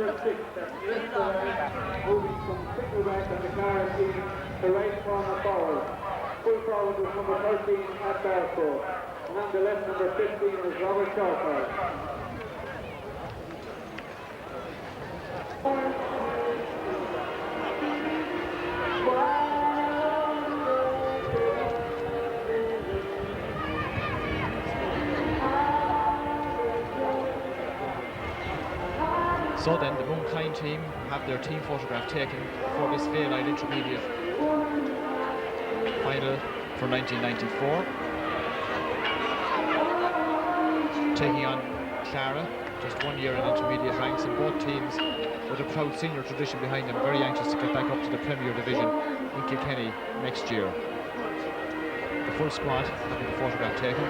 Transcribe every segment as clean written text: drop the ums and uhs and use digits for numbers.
number 6, that's Leicester, moving from single back on the Clara team to right corner forward. Full forward was number 13 at Barco. And on the left, number 15 was Robert Chalford. So then the Mooncoin team have their team photograph taken for this Vale Intermediate final for 1994. Taking on Clara, just 1 year in intermediate ranks, and both teams with a proud senior tradition behind them, very anxious to get back up to the Premier Division in Kilkenny next year. The full squad having the photograph taken.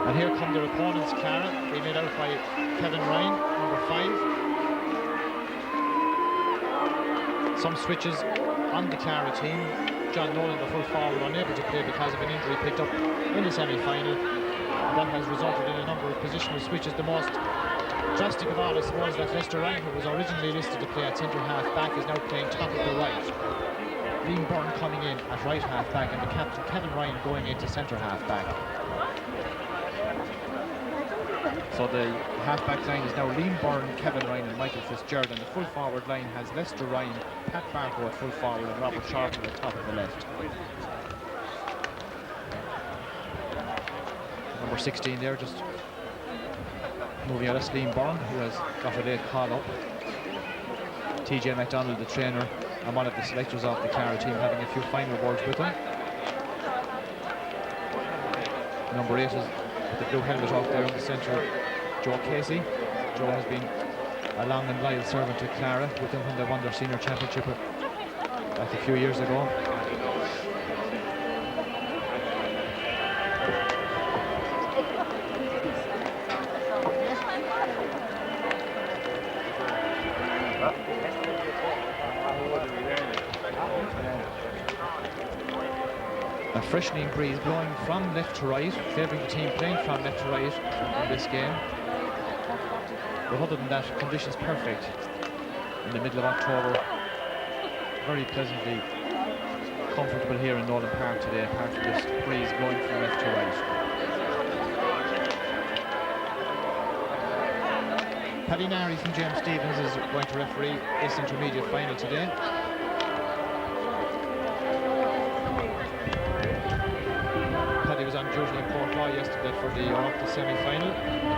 And here come their opponents, Clara, being made out by Kevin Ryan, number 5. Some switches on the Clara team. John Nolan, the full forward, unable to play because of an injury picked up in the semi-final. That has resulted in a number of positional switches. The most drastic of all, I suppose, that Lester Ryan, who was originally listed to play at centre half back, is now playing top of the right. Liam Byrne coming in at right half back, and the captain Kevin Ryan going into centre half back. So the half-back line is now Liam Byrne, Kevin Ryan and Michael Fitzgerald, and the full forward line has Lester Ryan, Pat Barco at full forward and Robert Sharp at the top of the left. Number 16 there, just moving out, that's Liam Byrne, who has got a late call up. TJ MacDonald, the trainer, and one of the selectors of the Clara team, having a few final words with him. Number 8 is with the blue helmet off there in the centre, Joe Casey. Joe has been a long and loyal servant to Clara with them when they won their senior championship back a few years ago. A freshening breeze blowing from left to right, favouring the team playing from left to right in this game. But other than that, conditions perfect in the middle of October. Very pleasantly comfortable here in Nolan Park today, apart from this breeze blowing from left to right. Paddy Nari from James Stevens is going to referee this intermediate final today. Paddy was on duty in Portlaw yesterday for the Oireachtas semi-final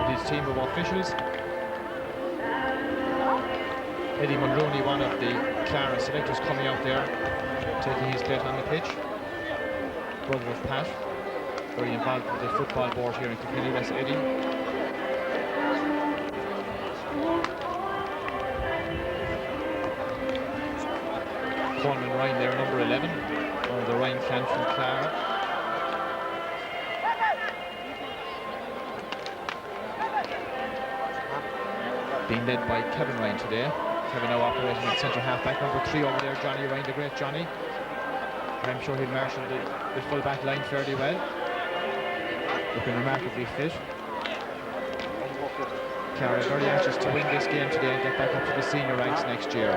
with his team of officials. Eddie Mulrooney, one of the Clara selectors, coming out there, taking his place on the pitch. Brother of Pat, very involved with the football board here in Kilkenny. That's Eddie. Coleman Ryan there, number 11, one of the Ryan clan from Clara. Being led by Kevin Ryan today. Kevin now operating at centre half-back, number 3 over there, Johnny Ryan, the great Johnny. I'm sure he'll marshal the full-back line fairly well. Looking remarkably fit. Clara very anxious to win this game today and get back up to the senior ranks next year.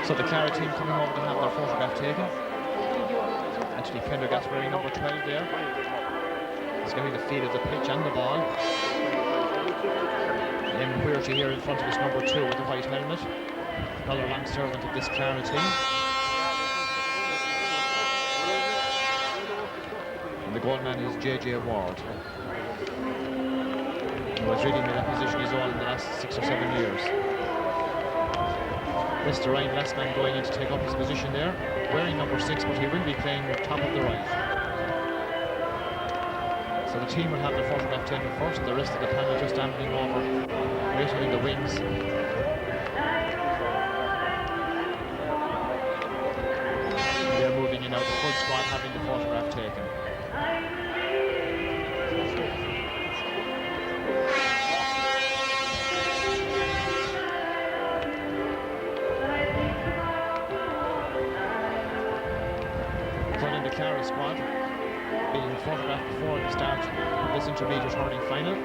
So the Clara team coming over to have their photograph taken. Anthony Pendergast wearing number 12 there. He's getting the feel of the pitch and the ball. Eamon Huirty here in front of us, number 2 with the white helmet. Another long servant of this Clara team. And the goalman is JJ Ward, who has really made that position his own in the last 6 or 7 years. Mr. Ryan, last man going in to take up his position there, wearing number 6, but he will be playing top of the right. So the team will have their photograph taken first, the rest of the panel just ambling over, waiting in the wings. They're moving in now, the full squad having the photograph taken. being photographed before the start of this intermediate hurling final.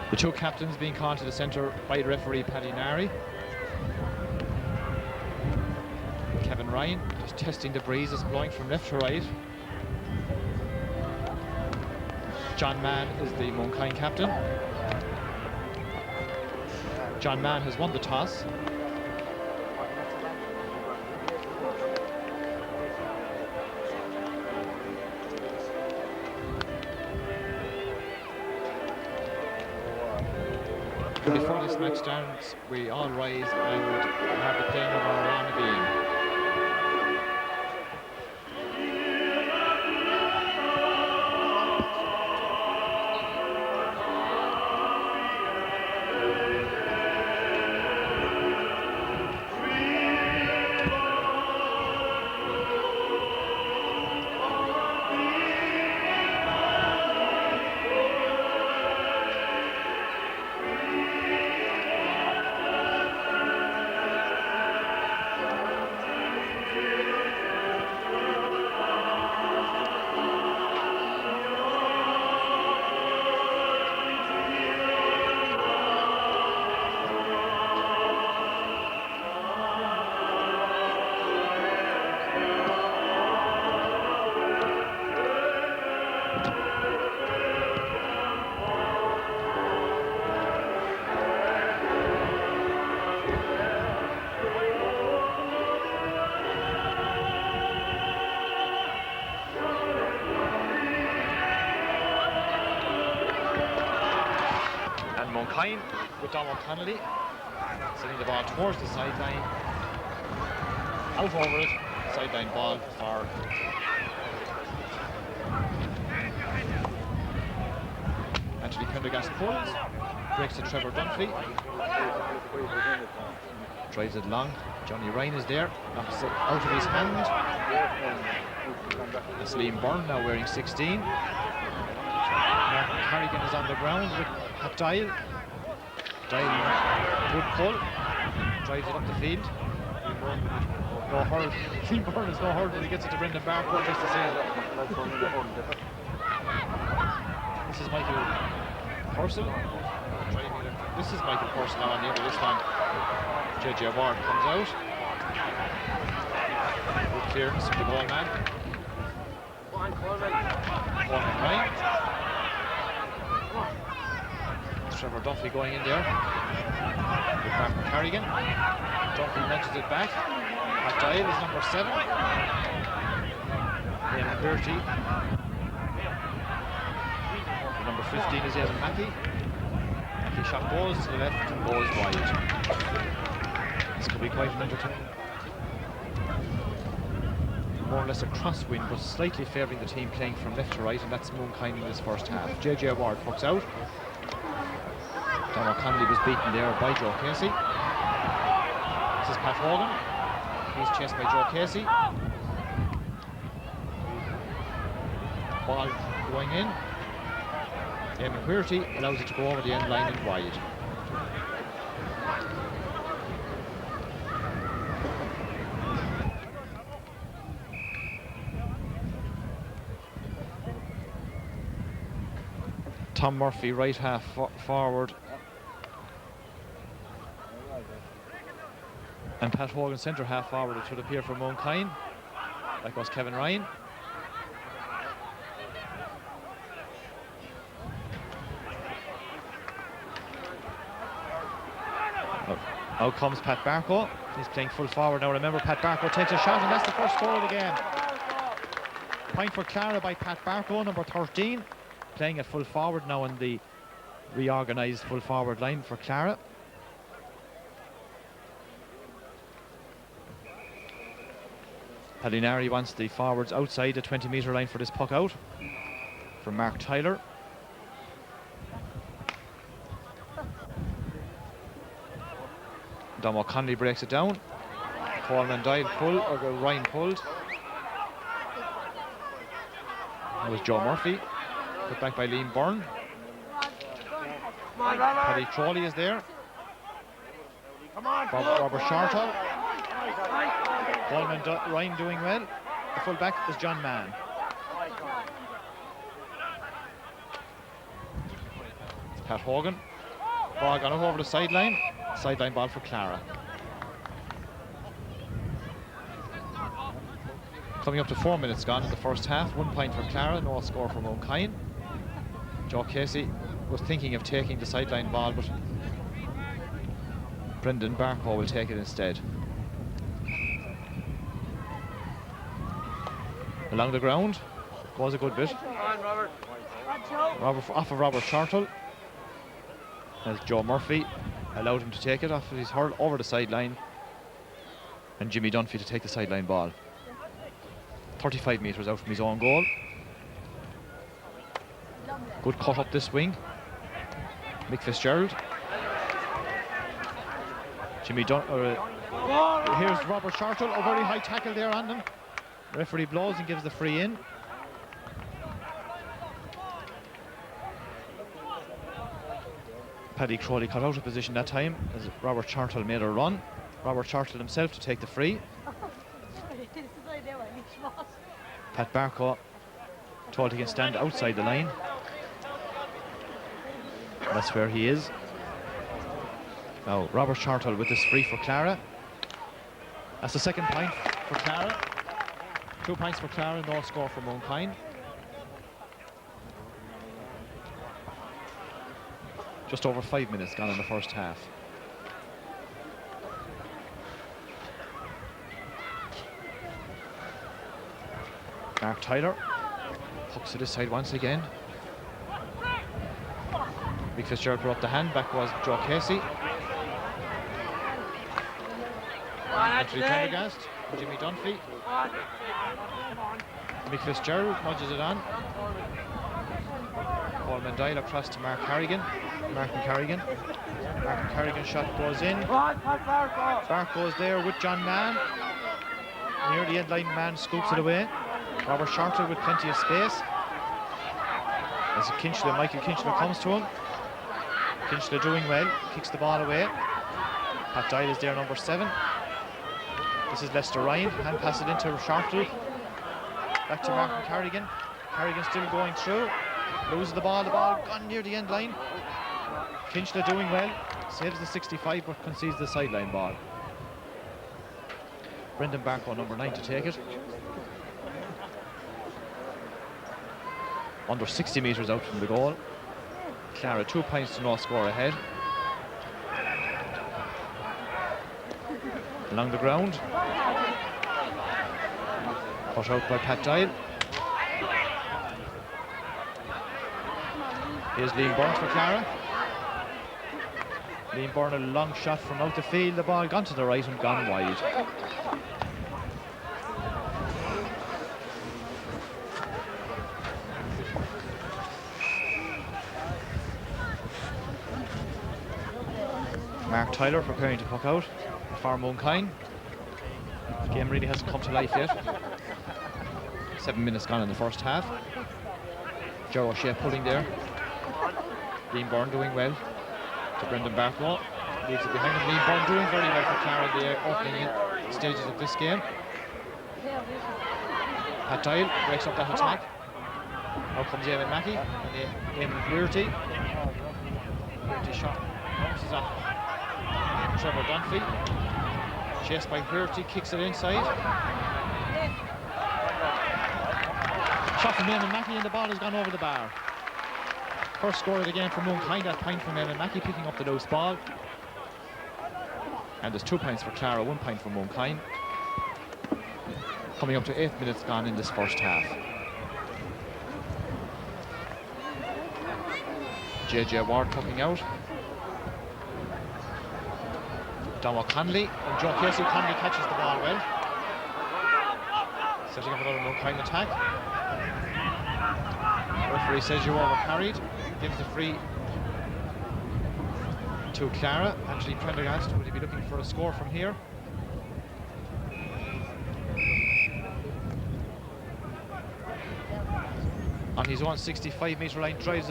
The two captains being called to the centre by referee Paddy Nari. Kevin Ryan just testing the breezes blowing from left to right. John Mann is the Mooncoin captain. John Mann has won the toss. Before this match starts, we all rise and have the playing of our own being. Mooncoin with Donald Connolly sending the ball towards the sideline, out over it, sideline ball for Anthony Pendergast pulls, breaks to Trevor Dunphy, drives it long. Johnny Ryan is there, knocks it out of his hand. It's Liam Byrne now wearing 16. Martin Carrigan is on the ground with Pat Dial. Good pull, drives it up the field. No hurl. Liam Byrne is no hurl, but he gets it to Brendan Barker just the same. This is Michael Purcell. This is Michael Purcell now on the end of this one. JJ Award comes out. Good clearance from the goal man. Coleman Ryan. Trevor Duffy going in there with Martin Carrigan. Duffy nudges it back. Pat Dial is number 7. Ian Bertie. Number 15 is Evan Mackey. Mackey shot goes to the left and goes wide. This could be quite an entertaining. More or less a crosswind, but slightly favouring the team playing from left to right, and that's Mooncoin in this first half. JJ Award pucks out. Donald Connolly was beaten there by Joe Casey. This is Pat Hogan. He's chased by Joe Casey. Ball going in. Eamon Quirty allows it to go over the end line and wide. Tom Murphy, right half forward. And Pat Hogan, centre half forward, it should appear for Mooncoin. Like was Kevin Ryan. Out comes Pat Barco. He's playing full forward now. Remember, Pat Barco takes a shot, and that's the first goal of the game. Point for Clara by Pat Barco, number 13. Playing at full forward now in the reorganised full forward line for Clara. Padinari wants the forwards outside the 20-metre line for this puck out for Mark Tyler. Dom O'Connelly breaks it down. Coleman Dial pull, or Ryan pulled. It was Joe Murphy, put back by Liam Byrne. Paddy Crawley is there. Robert Shartle. Coleman Ryan doing well. The full back is John Mann. Pat Hogan. Ball gone over the sideline. Sideline ball for Clara. Coming up to 4 minutes gone in the first half. 1 point for Clara, no score for Mooncoin. Joe Casey was thinking of taking the sideline ball, but Brendan Barco will take it instead. Along the ground goes a good bit. Off of Robert Shartle, as Joe Murphy allowed him to take it off of his hurl over the sideline, and Jimmy Dunphy to take the sideline ball. 35 metres out from his own goal. Good cut up this wing. Mick Fitzgerald. Here's Robert Shartle, a very high tackle there on them. Referee blows and gives the free in. Paddy Crawley cut out of position that time as Robert Shartle made a run. Robert Shartle himself to take the free. Pat Barco told he can stand outside the line. That's where he is. Now Robert Shartle with this free for Clara. That's the second point for Clara. 2 points for Clara, no score for Mooncoin. Just over 5 minutes gone in the first half. Mark Tyler hooks to this side once again. Mick Fitzgerald put up the hand, back was Joe Casey. Anthony Prendergast, Jimmy Dunphy. Mick Fitzgerald nudges it on. Coleman Dial across to Martin Carrigan shot goes in. Barco's there with John Mann. Near the end line, Mann scoops it away. Robert Shartle with plenty of space. As Michael Kinchler comes to him. Kinchler doing well, kicks the ball away. Pat Dial is there, number 7. This is Lester Ryan, hand pass it into Shartle. Back to Martin Carrigan. Carrigan still going through. Loses the ball gone near the end line. Kinchler doing well, saves the 65 but concedes the sideline ball. Brendan Barco, number 9, to take it. Under 60 metres out from the goal. Clara 2 points to no score ahead. Along the ground. Cut out by Pat Dial. Here's Liam Byrne for Clara. Liam Byrne, a long shot from out the field. The ball gone to the right and gone wide. Mark Tyler preparing to puck out for Mooncoin. The game really hasn't come to life yet. 7 minutes gone in the first half. Joe O'Shea pulling there. Liam Byrne doing well to Brendan Barco. Leaves it behind him. Liam Byrne doing very well for Clara in the opening stages of this game. Pat Dial breaks up that attack. Now comes Eamon Mackey and Eamon Weirty. Weirty shot bounces off Trevor Dunphy. Chased by Weirty, kicks it inside. Shot from Eamon Mackey and the ball has gone over the bar. First score of the game for Mooncoin, that point from Eamon Mackey picking up the loose ball. And there's 2 points for Clara, 1 point for Mooncoin. Coming up to 8 minutes gone in this first half. JJ Ward pucking out. Donald Conley and Joe Casey. Conley catches the ball well. Setting up another Mooncoin attack. Referee says you're overcarried. Gives the free to Clara. Anthony Prendergast, will he be looking for a score from here? his own 65-metre line, drives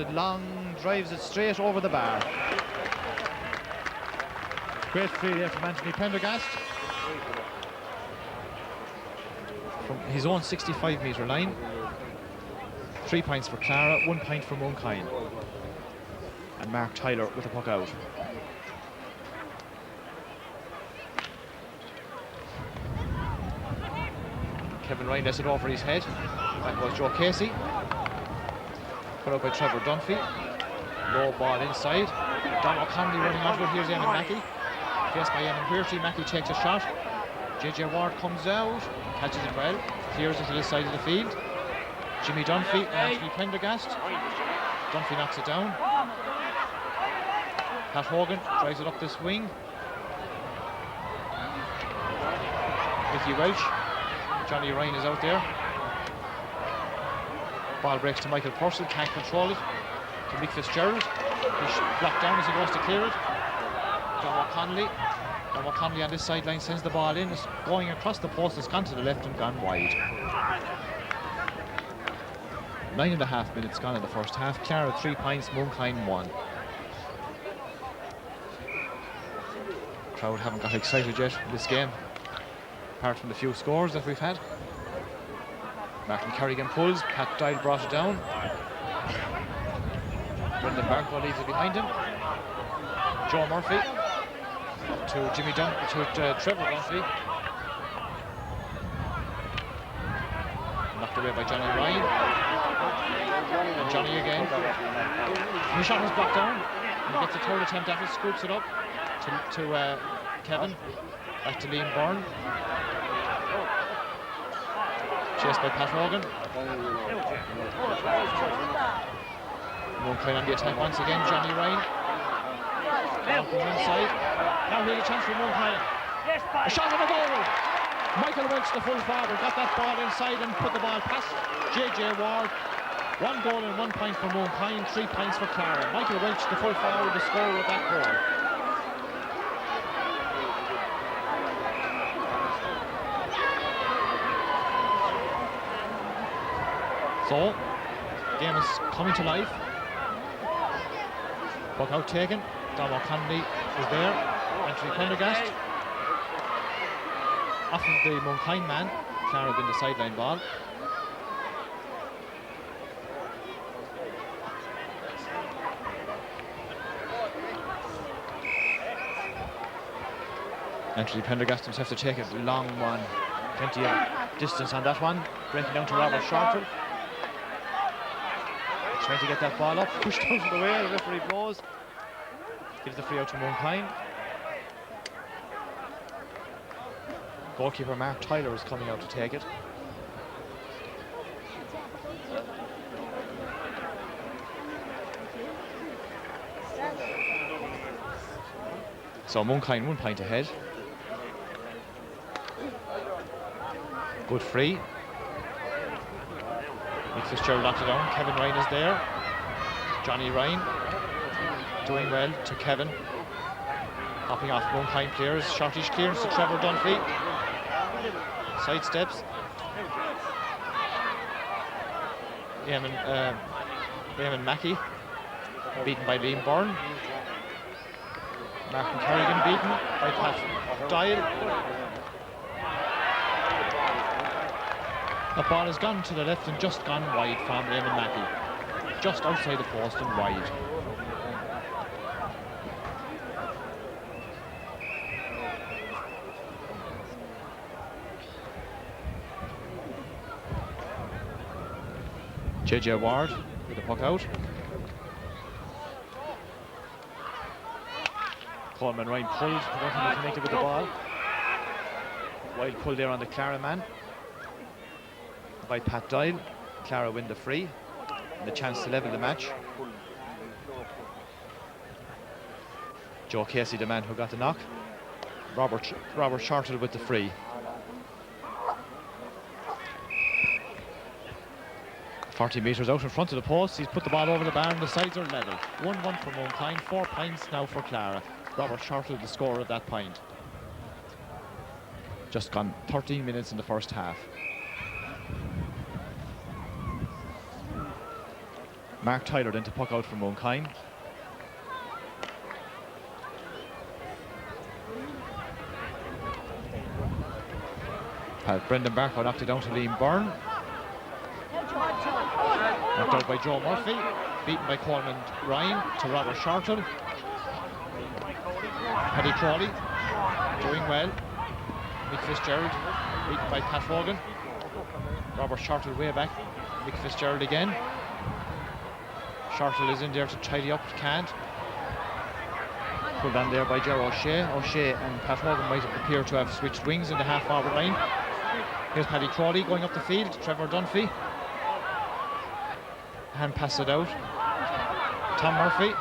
it straight over the bar. Great free there from Anthony Prendergast. From his own 65-metre line. 3 points for Clara, 1 point for Mooncoin. And Mark Tyler with the puck out. Kevin Ryan lets it over his head. That was Joe Casey. Put out by Trevor Dunphy. Low ball inside. Don O'Connelly running onto it. Here's Eamon Mackey. Faced by Eamon Huerty. Mackey takes a shot. JJ Ward comes out. Catches it well. Clears it to the side of the field. Jimmy Dunphy and Anthony Prendergast. Dunphy knocks it down. Pat Hogan drives it up this wing. Mickey Welch. Johnny Ryan is out there. Ball breaks to Michael Purcell, can't control it. To Mick Fitzgerald. He's blocked down as he goes to clear it. John O'Connelly. John O'Connelly on this sideline sends the ball in. It's going across the post, it's gone to the left and gone wide. 9.5 minutes gone in the first half. Clara 3 points, Mooncoin 1. Crowd haven't got excited yet in this game, apart from the few scores that we've had. Martin Kerrigan pulls, Pat Doyle brought it down. Brendan Barco leaves it behind him. Joe Murphy up to Trevor Dunphy. Knocked away by Johnny Ryan. And Johnny again. His shot was blocked down. He gets a third attempt at it, scoops it up to Kevin. Back to Liam Byrne. Chased by Pat Hogan. Mooncoin on the attack once again. Johnny Ryan. Ball goes inside. Now here's a chance for Mooncoin. A shot on the goal. Michael Welch, the full forward, got that ball inside and put the ball past JJ Ward. 1 goal and 1 point for Mooncoin, 3 points for Clara. Michael Welch, the full forward, the scorer of that goal. So, the game is coming to life. Puck out taken. Dom O'Connelly is there. Anthony Prendergast. Off of the Mooncoin man. Clara in the sideline ball. Anthony Prendergast himself to take it. Long one. Plenty of distance on that one. Breaking down to Robert Shortle. Trying to get that ball up, pushed out of the way, the referee blows. Gives the free out to Mooncoin. Goalkeeper Mark Tyler is coming out to take it. So Mooncoin 1 point ahead. Good free. Mick Fitzgerald locked it down. Kevin Ryan is there. Johnny Ryan doing well to Kevin. Hopping off Mooncoin players. Shortish clearance to Trevor Dunphy. Side steps. Eamon Mackey beaten by Liam Byrne. Martin Kerrigan beaten by Pat Doyle. The ball has gone to the left and just gone wide from Eamon Mackey. Just outside the post and wide. JJ Ward with the puck out. Coleman Ryan pulled, nothing to connect it with the ball. Wild pull there on the Clara man by Pat Doyle. Clara win the free and the chance to level the match. Joe Casey, the man who got the knock. Robert Shortle with the free. 40 metres out in front of the post. He's put the ball over the bar and the sides are level. 1-1 for Mooncoin, 4 points now for Clara. Robert Shortle the scorer at that point. Just gone 13 minutes in the first half. Mark Tyler then to puck out from Mooncoin. Brendan Barker knocked it down to Liam Byrne. Knocked out by Joe Murphy. Beaten by Coleman Ryan to Robert Shortle. Paddy Crawley doing well. Mick Fitzgerald beaten by Pat Hogan. Robert Shortle way back. Mick Fitzgerald again. Shortle is in there to tidy up, can't. Pulled on there by Ger O'Shea. O'Shea and Pat Hogan might appear to have switched wings in the half-forward line. Here's Paddy Crawley going up the field. Trevor Dunphy. Hand pass it out. Tom Murphy.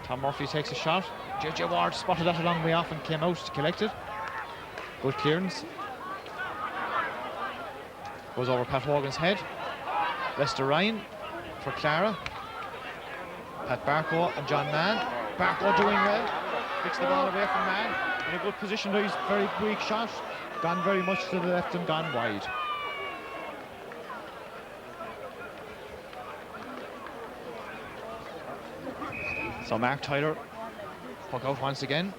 Tom Murphy takes a shot. JJ Ward spotted that a long way off and came out to collect it. Good clearance. Goes over Pat Hogan's head. Lester Ryan for Clara. Pat Barco and John Mann. Barco doing well. Picks the ball away from Mann. In a good position though, he's very weak shot. Gone very much to the left and gone wide. So Mark Tyler puck out once again.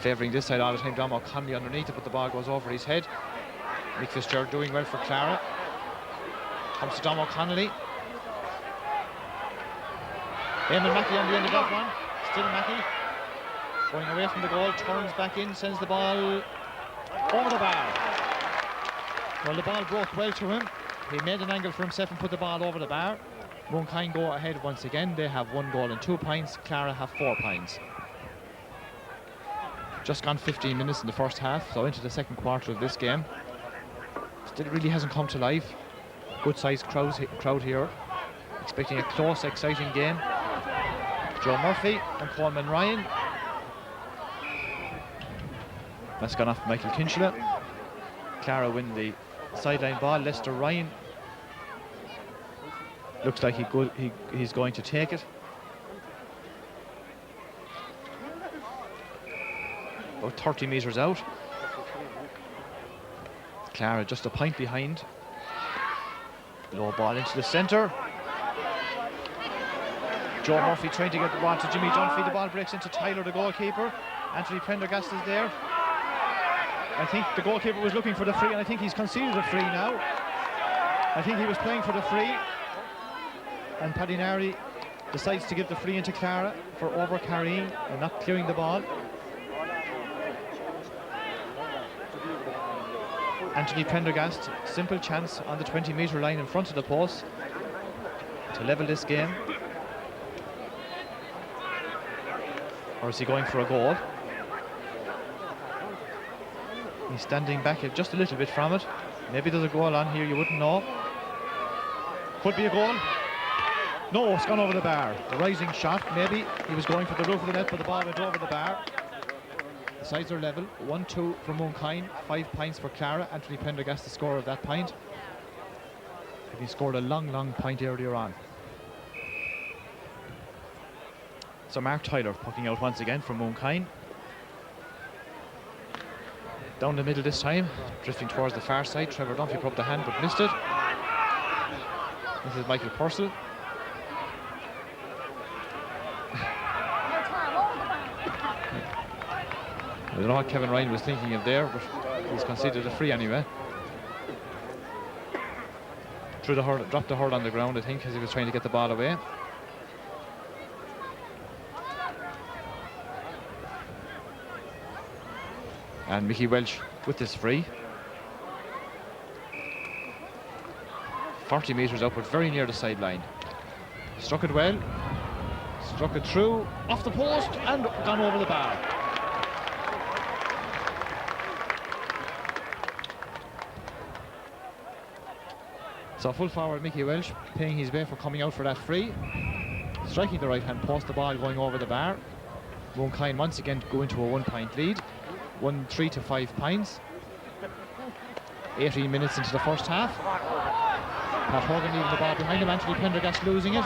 Favouring this side all the time, Dom O'Connelly underneath it, but the ball goes over his head. Mick Fitzgerald doing well for Clara. Comes to Dom O'Connelly. Eamon Mackey on the end of that one. Still Mackey. Going away from the goal, turns back in, sends the ball over the bar. Well, the ball broke well to him. He made an angle for himself and put the ball over the bar. Mooncoin go ahead once again. They have 1 goal and 2 points. Clara have 4 points. Just gone 15 minutes in the first half, so into the second quarter of this game. Still really hasn't come to life. Good sized crowd here. Expecting a close, exciting game. Joe Murphy and Coleman Ryan. That's gone off Michael Kinchela. Clara win the sideline ball. Lester Ryan looks like he's going to take it. About 30 metres out. Clara just a point behind. Low ball into the centre. Joe Murphy trying to get the ball to Jimmy Dunphy. The ball breaks into Tyler, the goalkeeper. Anthony Prendergast is there. I think the goalkeeper was looking for the free, and I think he's conceded a free now. I think he was playing for the free, and Paddy Nari decides to give the free into Clara for over-carrying and not clearing the ball. Anthony Prendergast, simple chance on the 20-metre line in front of the post to level this game. Or is he going for a goal? He's standing back just a little bit from it. Maybe there's a goal on here, you wouldn't know. Could be a goal. No, it's gone over the bar. The rising shot, maybe. He was going for the roof of the net, but the ball went over the bar. The sides are level. 1-2 for Mooncoin, 5 points for Clara. Anthony Prendergast, the scorer of that point. He scored a long point earlier on. So Mark Tyler pucking out once again from Mooncoin. Down the middle this time, drifting towards the far side. Trevor Dunphy put up the hand but missed it. This is Michael Purcell. I don't know what Kevin Ryan was thinking of there, but he's conceded a free anyway. Threw the hurl, dropped the hurl on the ground, I think, as he was trying to get the ball away. And Mickey Welch with this free. 40 metres out, but very near the sideline. Struck it well. Struck it through, off the post, and gone over the bar. So full forward Mickey Welch paying his way for coming out for that free. Striking the right hand post, the ball going over the bar. Mooncoin once again go into a 1-point lead. 3 to 5 points. 18 minutes into the first half. Pat Hogan leaving the ball behind him. Anthony Prendergast losing it.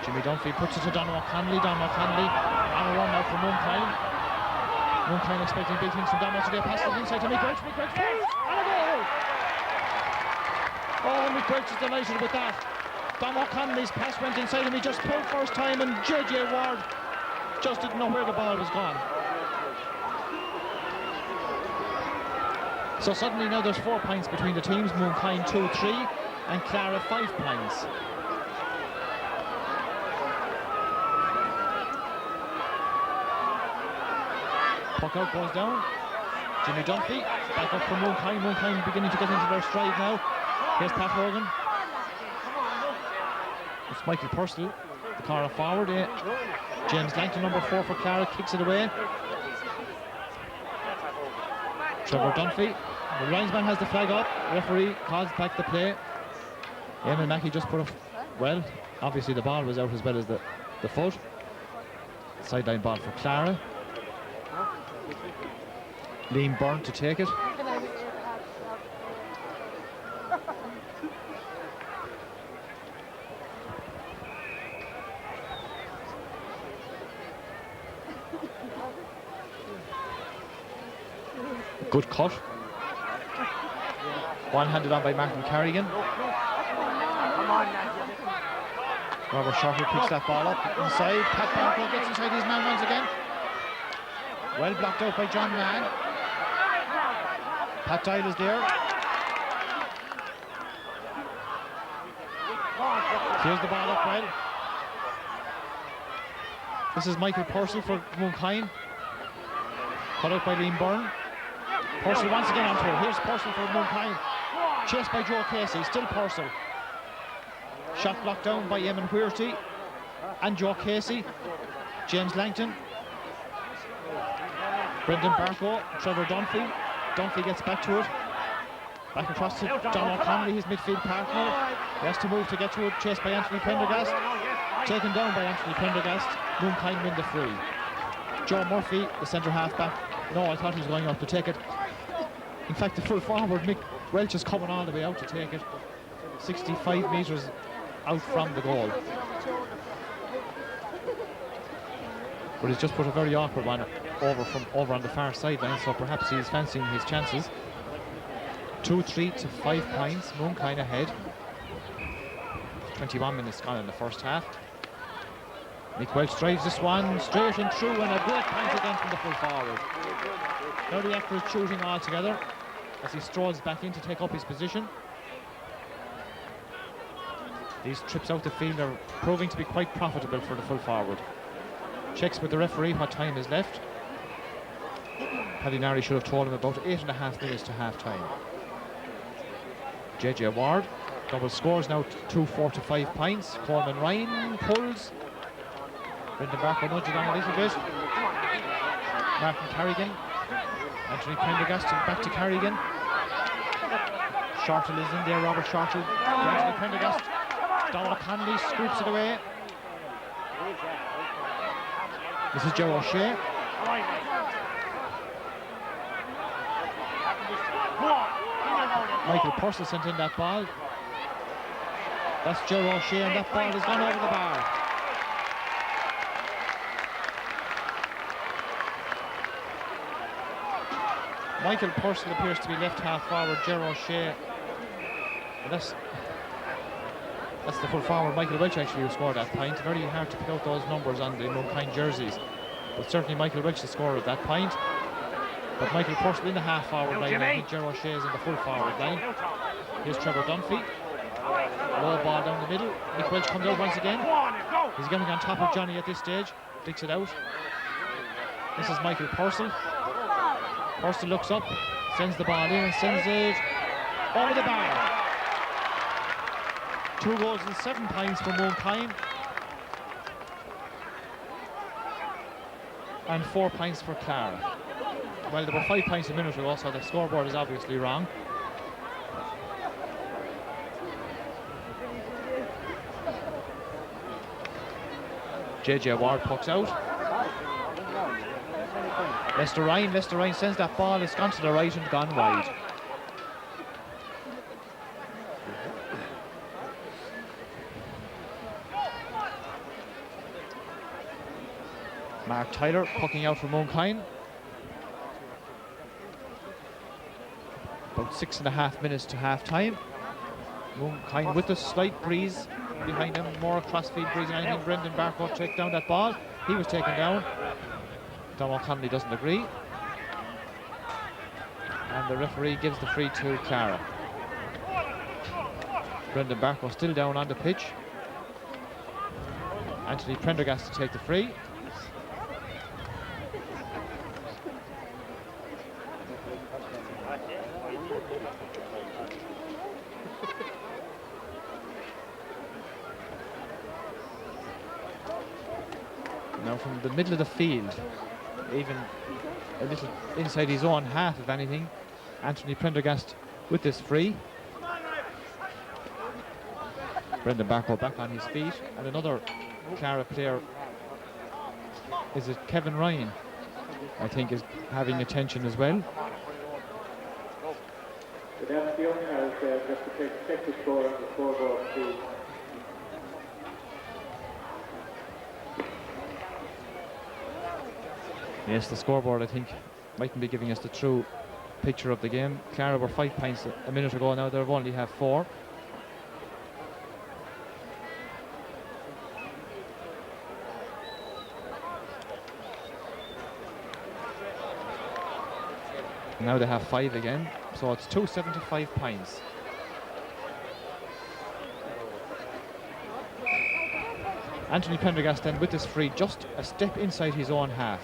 Jimmy Dunphy puts it to Donald O'Connelly. Donald O'Connelly on a run now for Mooncoin. Mooncoin expecting big things from Donald today. Pass it inside to Mick Welch. Mick Welch and a goal! Oh, Mick Welch is delighted with that. Dom O'Connelly's pass went inside him. He just pulled first time, and JJ Ward just didn't know where the ball was gone. So suddenly now there's 4 points between the teams. Mooncoin 2-3 and Clara 5 points. Puck out goes down. Jimmy Dunphy back up for Mooncoin. Mooncoin beginning to get into their stride now. Here's Pat Hogan. It's Michael Purcell, the Clara forward. James Langton, number 4 for Clara, kicks it away. Trevor Dunphy. The linesman has the flag up. Referee calls back the play. Eamon Mackey just put a... Well, obviously the ball was out as well as the foot. Sideline ball for Clara. Liam Byrne to take it. Good cut. One-handed on by Martin Carrigan. Robert Shorter picks that ball up inside. Pat Barco gets inside his man once again. Well blocked out by John Mann. Pat Dial is there. Here's the ball up well. This is Michael Purcell for Mooncoin. Cut out by Liam Byrne. Purcell once again onto it. Here's Purcell for Mooncoin. Chased by Joe Casey. Still Purcell. Shot blocked down by Eamon Huerty and Joe Casey. James Langton. Brendan Barco. Trevor Dunphy. Dunphy gets back to it. Back across to Don O'Connelly, his midfield partner. He has to move to get to it. Chased by Anthony Prendergast. Taken down by Anthony Prendergast. Mooncoin win the free. Joe Murphy, the centre half back. No, I thought he was going up to take it. In fact, the full forward, Mick Welch, is coming all the way out to take it. 65 metres out from the goal. But he's just put a very awkward one over on the far sideline, so perhaps he's fancying his chances. 2-3 to 5 points. Mooncoin ahead. 21 minutes gone in the first half. Mick Welch drives this one straight and through, and a great point again from the full forward. Now the actor is shooting all together as he strolls back in to take up his position. These trips out the field are proving to be quite profitable for the full forward. Checks with the referee what time is left. Paddy Nari should have told him about 8.5 minutes to half time. JJ Ward double scores now 2-4 to 5 points. Coleman Ryan pulls. Brendan Barco nudged it on a little bit. Martin Carrigan. Anthony Prendergast back to Carrigan. Shortle is in there, Robert Shortle. Anthony Prendergast. Donald Connolly scoops it away. This is Joe O'Shea. Michael Purcell sent in that ball. That's Joe O'Shea, and that ball has gone over the bar. Michael Purcell appears to be left half forward. Joe O'Shea. And that's the full forward, Michael Welch, actually, who scored that point. Very hard to pick out those numbers on the Mooncoin jerseys. But certainly Michael Welch, the scorer at that point. But Michael Purcell in the half forward line. I think Joe O'Shea is in the full forward line. Here's Trevor Dunphy. Low ball down the middle. Mick Welch comes out once again. He's getting on top of Johnny at this stage. Flicks it out. This is Michael Purcell. Purcell looks up, sends the ball in and sends it over the bar. 2 goals and 7 points for Mooncoin. And 4 points for Clara. Well, there were 5 points a minute ago, so the scoreboard is obviously wrong. JJ Ward pucks out. Lester Ryan sends that ball, it's gone to the right and gone wide. Mark Tyler pucking out for Mooncoin. About 6.5 minutes to half time. Mooncoin with a slight breeze behind him, more crossfield breeze, and I think Brendan Barker take down that ball. He was taken down. Dom O'Connelly doesn't agree. And the referee gives the free to Clara. Brendan Barker still down on the pitch. Anthony Prendergast to take the free. Now from the middle of the field, even a little inside his own half, if anything, Anthony Prendergast with this free. Brendan Barker back on his feet, and another Clara player, is it Kevin Ryan, I think, is having attention as well. So that's the only house just to check the score on the scoreboard too. Yes, the scoreboard, I think, mightn't be giving us the true picture of the game. Clara were 5 points a minute ago, now they've only have 4. Now they have 5 again, so it's 275 points. Anthony Prendergast then with this free, just a step inside his own half.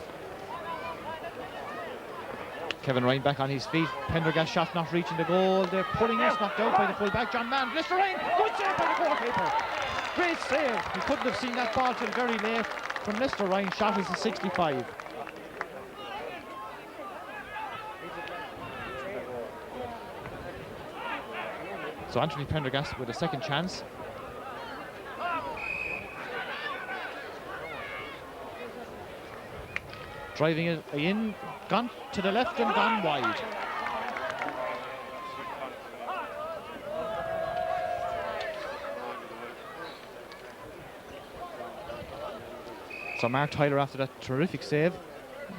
Kevin Ryan back on his feet. Prendergast shot not reaching the goal. They're pulling it, knocked out by the full-back John Mann. Mr. Ryan, good save by the goalkeeper. Great save. He couldn't have seen that ball till very late from Lester Ryan. Shot is a 65. So Anthony Prendergast with a second chance. Driving it in, gone to the left and gone wide. So Mark Tyler, after that terrific save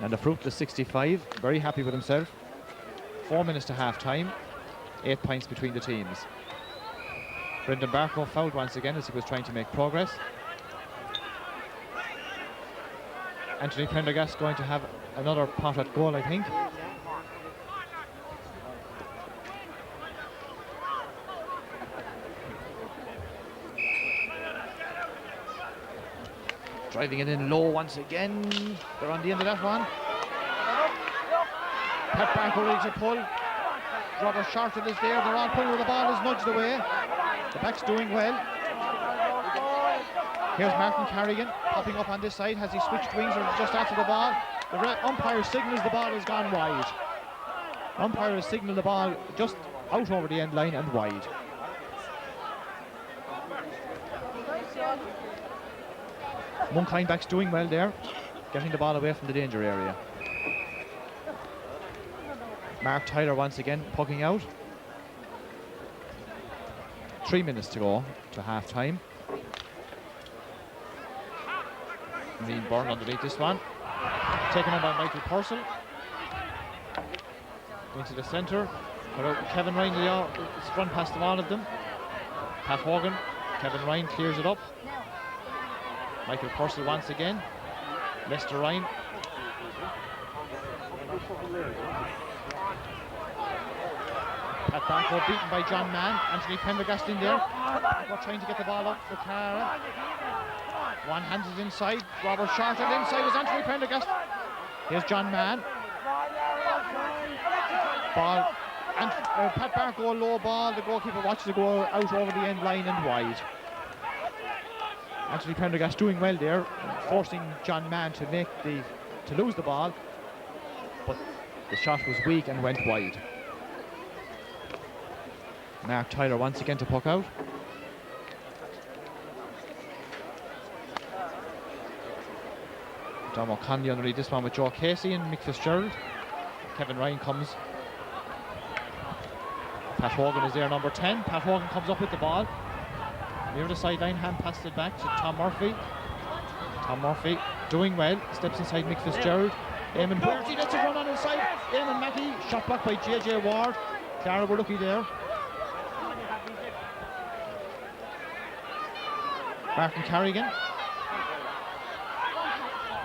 and a fruitless 65, very happy with himself. 4 minutes to half time, 8 points between the teams. Brendan Barker fouled once again as he was trying to make progress. Anthony Prendergast going to have another pot at goal, I think. Driving it in low once again. They're on the end of that one. Pat Barker ready to pull. Robert Shorten is there. They're all pulling with the ball is nudged away. The back's doing well. Here's Martin Carrigan popping up on this side. Has he switched wings or just after the ball? The umpire signals the ball has gone wide. Umpire has signalled the ball just out over the end line and wide. Mooncoin back's doing well there, getting the ball away from the danger area. Mark Tyler once again pucking out. 3 minutes to go to half time. Neil Byrne underneath this one. Taken on by Michael Purcell. Into the centre. Kevin Ryan, it's run past them, all of them. Pat Hogan. Kevin Ryan clears it up. Michael Purcell once again. Lester Ryan. Pat Barker beaten by John Mann. Anthony Prendergast in there. We're trying to get the ball up for Clara. One handed inside. Robert Shorten inside was Anthony Prendergast. Here's John Mann. Ball. And Pat Barker, low ball. The goalkeeper watches it go out over the end line and wide. Anthony Prendergast doing well there, forcing John Mann to lose the ball, but the shot was weak and went wide. Mark Tyler once again to puck out. Dom O'Connelly underneath this one with Joe Casey and Mick Fitzgerald. Kevin Ryan comes. Pat Hogan is there, number 10. Pat Hogan comes up with the ball. Near the sideline, hand passed it back to Tom Murphy. Tom Murphy doing well, steps inside Mick Fitzgerald. Eamon Puerty lets it run on inside. Eamon Mackey, shot blocked by JJ Ward. Clara were lucky there. Martin Carrigan.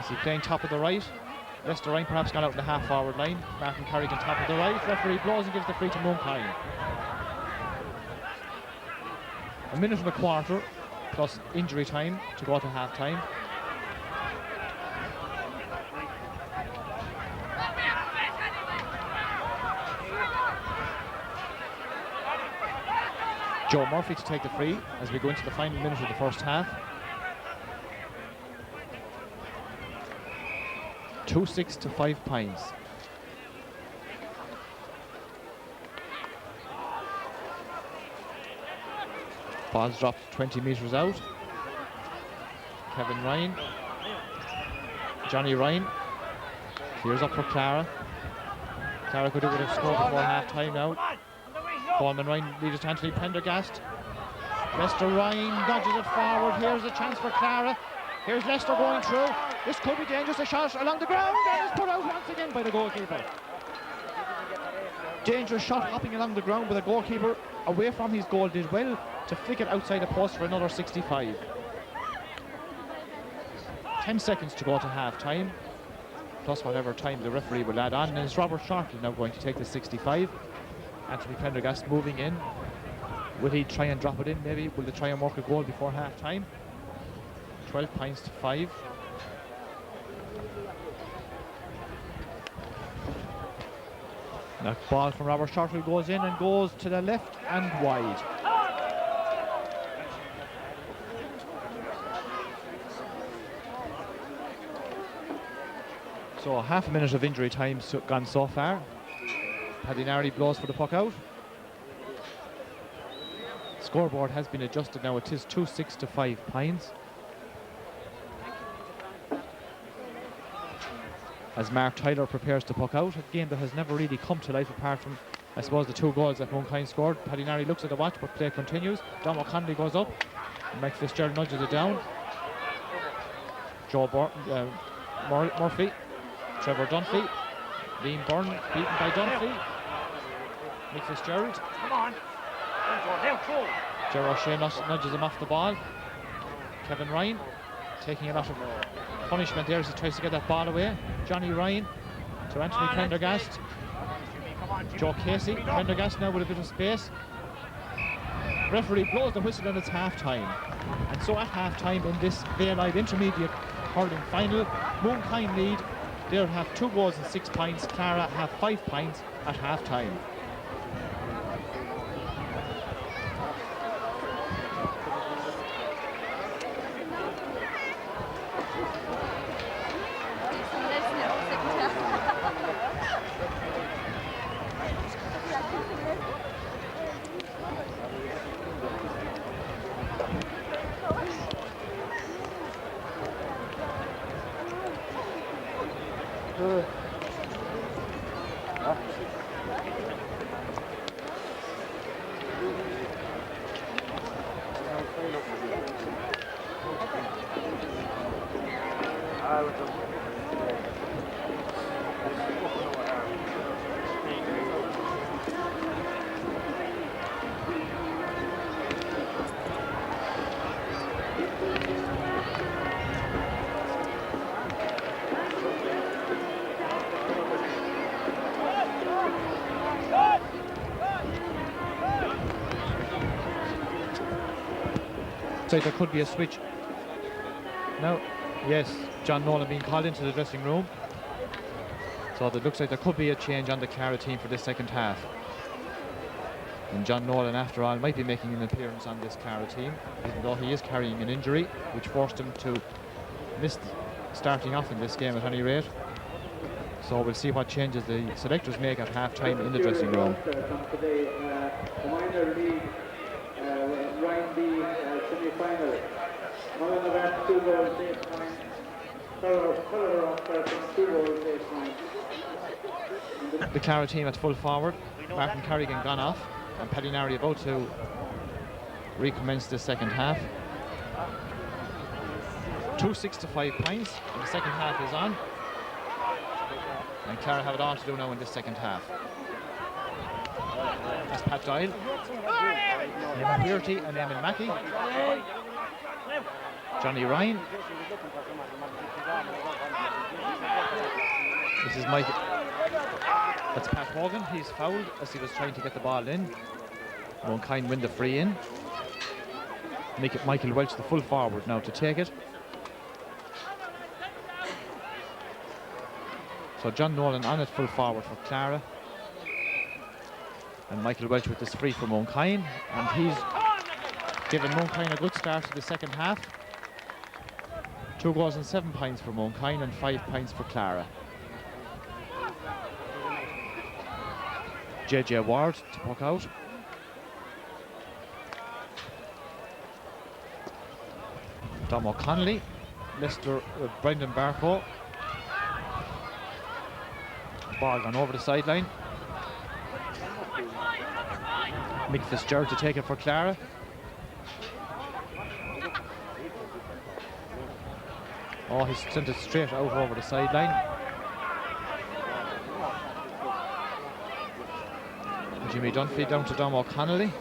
Is he playing top of the right? Lester Ryan perhaps gone out in the half-forward line. Martin Carrigan top of the right. Referee blows and gives the free to Mooncoin. A minute and a quarter plus injury time to go to half-time. Joe Murphy to take the free as we go into the final minute of the first half. 2-6 to 5 points. Ball's dropped 20 metres out. Kevin Ryan. Johnny Ryan. Clears up for Clara. Clara could do with a score before half time now. Coleman Ryan leads to Anthony Prendergast. Lester Ryan nudges it forward. Here's a chance for Clara. Here's Lester going through. This could be dangerous. A shot along the ground and is put out once again by the goalkeeper. Dangerous shot hopping along the ground, but the goalkeeper away from his goal did well to flick it outside the post for another 65. 10 seconds to go to half time, plus whatever time the referee will add on. And it's Robert Shortley now going to take the 65. Anthony Prendergast moving in. Will he try and drop it in maybe? Will they try and work a goal before half time? 12 points to 5. That ball from Robert Shortley goes in and goes to the left and wide. So half a minute of injury time gone so far. Paddy Narry blows for the puck out. Scoreboard has been adjusted now. It is 2-6 to 5 points. As Mark Tyler prepares to puck out, a game that has never really come to life apart from, I suppose, the 2 goals that Mooncoin scored. Paddy Narry looks at the watch, but play continues. Dom O'Connelly goes up. Mike Fitzgerald nudges it down. Joe Murphy. Trevor Dunphy. Liam Byrne beaten by Dunphy. Mike Fitzgerald. Come on. Gerard O'Shea nudges him off the ball. Kevin Ryan taking a lot of punishment there as he tries to get that ball away. Johnny Ryan to Anthony Prendergast. Joe Casey. Prendergast now with a bit of space. Referee blows the whistle and it's half time. And so at half time in this Baylight Intermediate Hurling final, Mooncoin lead. They'll have 2 goals and 6 points. Clara have 5 points at half time. There could be a switch. Now, yes, John Nolan being called into the dressing room. So it looks like there could be a change on the Clara team for this second half. And John Nolan, after all, might be making an appearance on this Clara team, even though he is carrying an injury, which forced him to miss starting off in this game at any rate. So we'll see what changes the selectors make at half-time in the dressing room. Semi-final. Mullen advanced 2 goals, 8 points. Clara off from 2 goals, 8 points. The Clara team at full forward. Martin Carrigan gone off, and Paddy Narry about to recommence the second half. 2-6 to 5 points, and the second half is on. And Clara have it all to do now in this second half. That's Pat Doyle, Eamon Pearty and Eamon Mackey. Johnny Ryan. This is Mike. That's Pat Hogan. He's fouled as he was trying to get the ball in. Mooncoin win the free in. Make it Michael Welch, the full forward, now to take it. So John Nolan on it, full forward for Clara. And Michael Welch with this free for Mooncoin. And he's given Mooncoin a good start to the second half. 2 goals and 7 points for Mooncoin and 5 points for Clara. JJ Ward to puck out. Dom O'Connelly, Lester Brendan Barco. Ball gone over the sideline. Mick Fitzgerald to take it for Clara. Oh, he's sent it straight out over the sideline. Jimmy Dunphy down to Dom O'Connelly.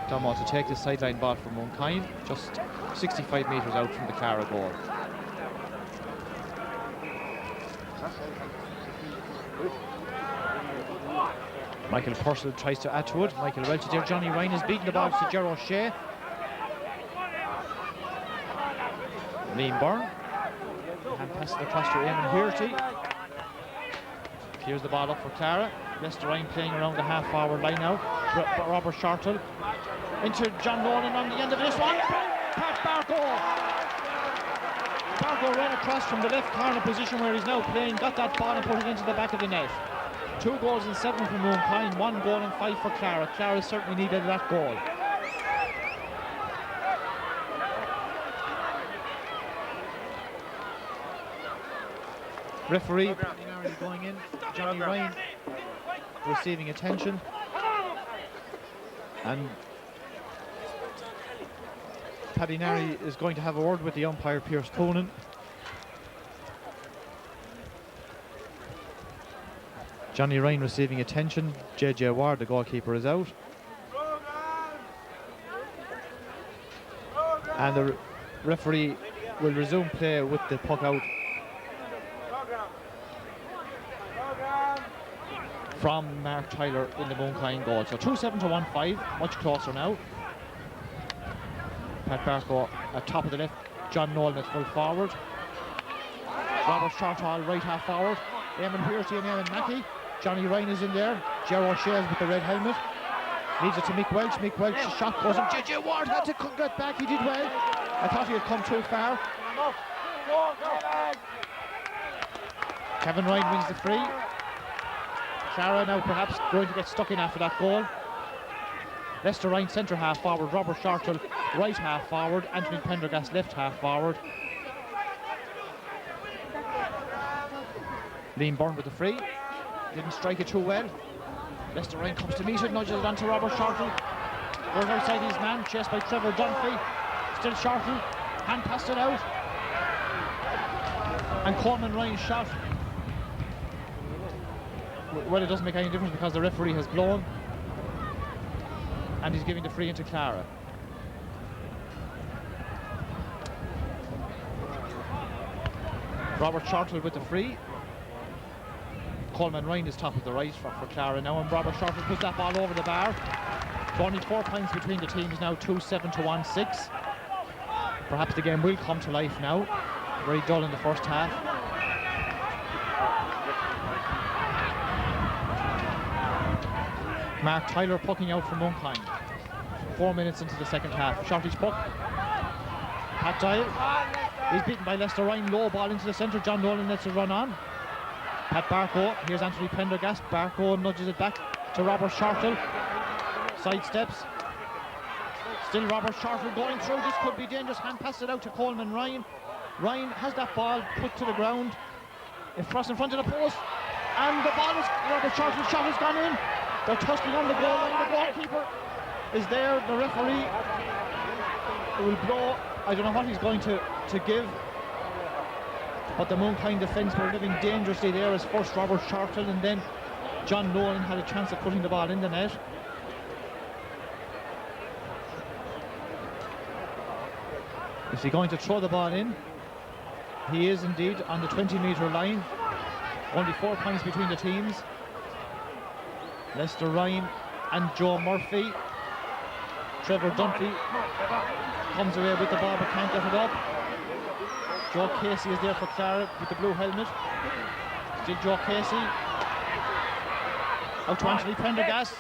Domo to take the sideline ball from Mooncoin, just 65 metres out from the Clara goal. Michael Purcell tries to add to it. Michael Welch there. Johnny Ryan is beating the ball to Ger O'Shea. Liam Byrne. And passes across to Eamon Pearty. Clears the ball up for Clara. Lester Ryan playing around the half-forward line now. Robert Shortall into John Nolan on the end of this one. Pat Barco. Barco ran across from the left corner position where he's now playing, got that ball and put it into the back of the net. 2 goals and 7 for Mooncoin, 1 goal and 5 for Clara. Clara certainly needed that goal. Referee going in. Johnny Ryan receiving attention. And Paddy Nary is going to have a word with the umpire, Pierce Coonan. Johnny Ryan receiving attention. JJ Ward, the goalkeeper, is out. And the referee will resume play with the puck out from Mark Tyler in the Mooncoin goal. So 2-7 to 1-5, much closer now. Pat Barco at top of the left, John Nolan at full forward. Robert Shortall right half forward. Eamon Pearty and Eamon Mackey. Johnny Ryan is in there. Ger O'Shea with the red helmet. Leaves it to Mick Welch. Mick Welch's shot goes and JJ Ward had to get back. He did well. I thought he had come too far. Kevin Ryan wins the free. Clara now perhaps going to get stuck in after that goal. Lester Ryan centre half forward. Robert Shortall right half forward. Anthony Pendergast left half forward. Liam Byrne with the free. Didn't strike it too well. Lester Ryan comes to meet it, nudges it onto Robert Shortall. Goes outside his man, chased by Trevor Dunphy. Still Shortall, hand passed it out. And Coleman Ryan's shot. Well, it doesn't make any difference because the referee has blown. And he's giving the free into Clara. Robert Shortall with the free. Coleman Ryan is top of the right for Clara now, and Robert Shortall puts that ball over the bar. So only 4 points between the teams now, 2-7 to 1-6. Perhaps the game will come to life now. Very dull in the first half. Mark Tyler pucking out from Mooncoin. 4 minutes into the second half. Shorty's puck. Pat Doyle. He's beaten by Lester Ryan. Low ball into the centre. John Nolan lets it run on. Pat Barco, here's Anthony Pendergast. Barco nudges it back to Robert Shortall. Side steps. Still Robert Shortall going through. This could be dangerous. Hand passes it out to Coleman Ryan. Ryan has that ball put to the ground. Across in front of the post. And the ball is, Robert Shortall's shot has gone in. They're tussling on the goal line. The goalkeeper is there. The referee will blow. I don't know what he's going to give. But the Mooncoin defence were living dangerously there as first Robert Shortall and then John Nolan had a chance of putting the ball in the net. Is he going to throw the ball in? He is indeed on the 20-metre line. Only 4 points between the teams. Lester Ryan and Joe Murphy. Trevor Dunphy comes away with the ball but can't get it up. Joe Casey is there for Clara with the blue helmet. Still Joe Casey. Out to Anthony Prendergast.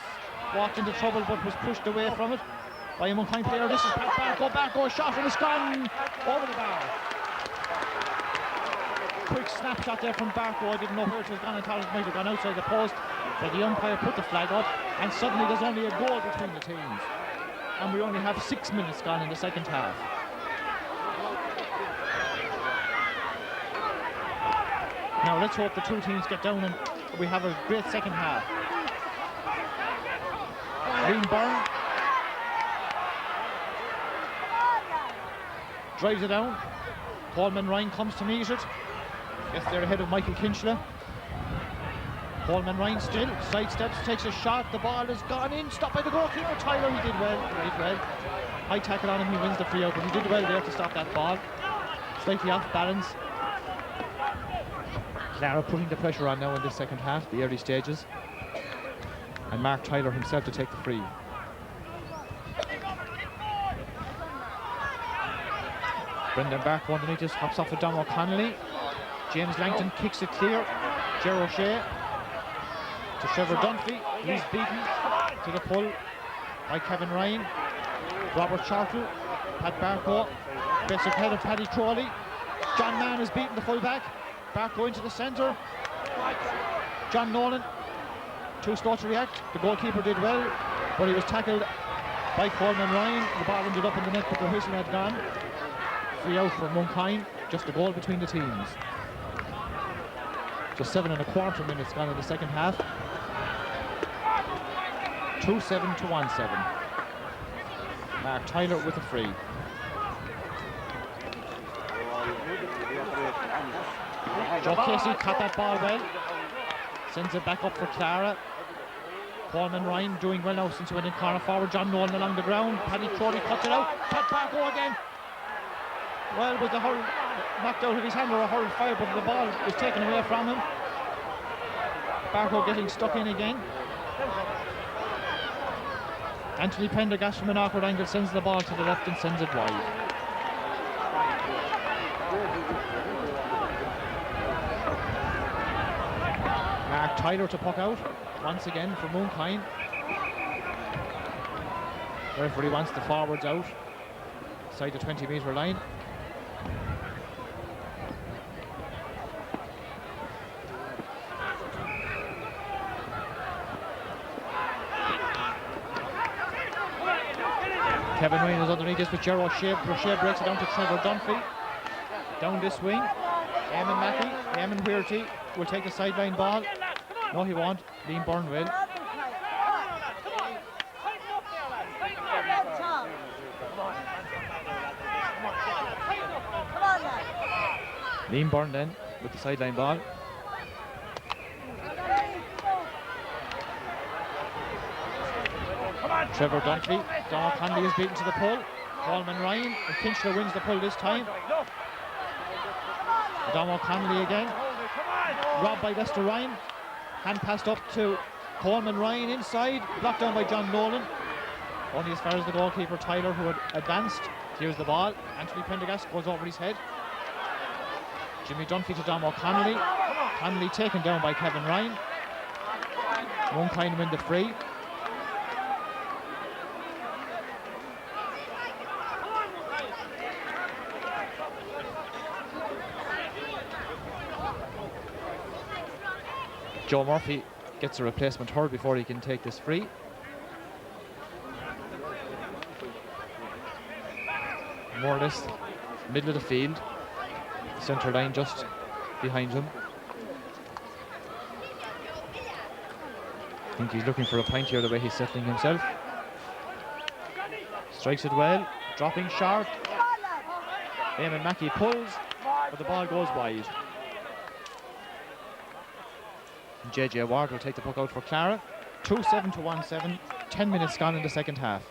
Walked into trouble but was pushed away from it by a Mooncoin player. This is Pat Barco, a shot and it's gone over the bar. Quick snapshot there from Barco. I didn't know where it was gone. I thought it might have gone outside the post, but the umpire put the flag up and suddenly there's only a goal between the teams. And we only have 6 minutes gone in the second half. Now let's hope the two teams get down and we have a great second half. Liam Byrne drives it down. Coleman Ryan comes to meet it. Gets there ahead of Michael Kinchler. Coleman Ryan still sidesteps, takes a shot. The ball has gone in, stopped by the goalkeeper. Tyler, he did well. High tackle on him, he wins the free out, but he did well there to stop that ball. Slightly off balance. Clara putting the pressure on now in the second half, the early stages. And Mark Tyler himself to take the free. Brendan Barker underneath this, hops off of Dom O'Connelly. James Langton kicks it clear. Ger O'Shea to Trevor Dunphy. He's beaten to the pull by Kevin Ryan. Robert Chartle, Pat Barco, gets ahead of Paddy Crowley. John Mann has beaten the full-back. Barco into the centre. John Nolan, too slow to react. The goalkeeper did well, but he was tackled by Coleman Ryan. The ball ended up in the net, but the whistle had gone. Free out for Mooncoin, just a goal between the teams. Just 7.25 minutes gone in the second half. 2-7 to 1-7. Mark Tyler with a free. Joe Casey caught that ball well. Sends it back up for Clara. Coleman Ryan doing well now since he went in corner forward. John Nolan along the ground. Paddy Crowley cuts it out. Pat Barco again. Well, with the hurl knocked out of his hand or a hurl fire, but the ball was taken away from him. Barco getting stuck in again. Anthony Prendergast from an awkward angle sends the ball to the left and sends it wide. Mark Tyler to puck out once again for Mooncoin. The referee wants the forwards out inside the 20-metre line. Kevin Ryan is underneath this with Ger O'Shea. O'Shea breaks it down to Trevor Dunphy. Down this wing. Eamon Mackey, Eamon Weirty will take the sideline ball. No, he won't. Liam Byrne will. Liam Byrne then with the sideline ball. Trevor Dunphy. Dom O'Connelly is beaten to the pull. Coleman Ryan and Kinchler wins the pull this time. Dom O'Connelly again. Robbed by Lester Ryan. Hand passed up to Coleman Ryan inside. Blocked down by John Nolan. Only as far as the goalkeeper Tyler, who had advanced. Here's the ball. Anthony Prendergast goes over his head. Jimmy Dunphy to Dom O'Connelly. Connelly taken down by Kevin Ryan. Mooncoin win the free. Joe Murphy gets a replacement hurl before he can take this free. More or less middle of the field. Centre line just behind him. I think he's looking for a point here the way he's settling himself. Strikes it well, dropping short. Eamon Mackey pulls, but the ball goes wide. JJ Ward will take the puck out for Clara. 2-7 to 1-7. 10 minutes gone in the second half.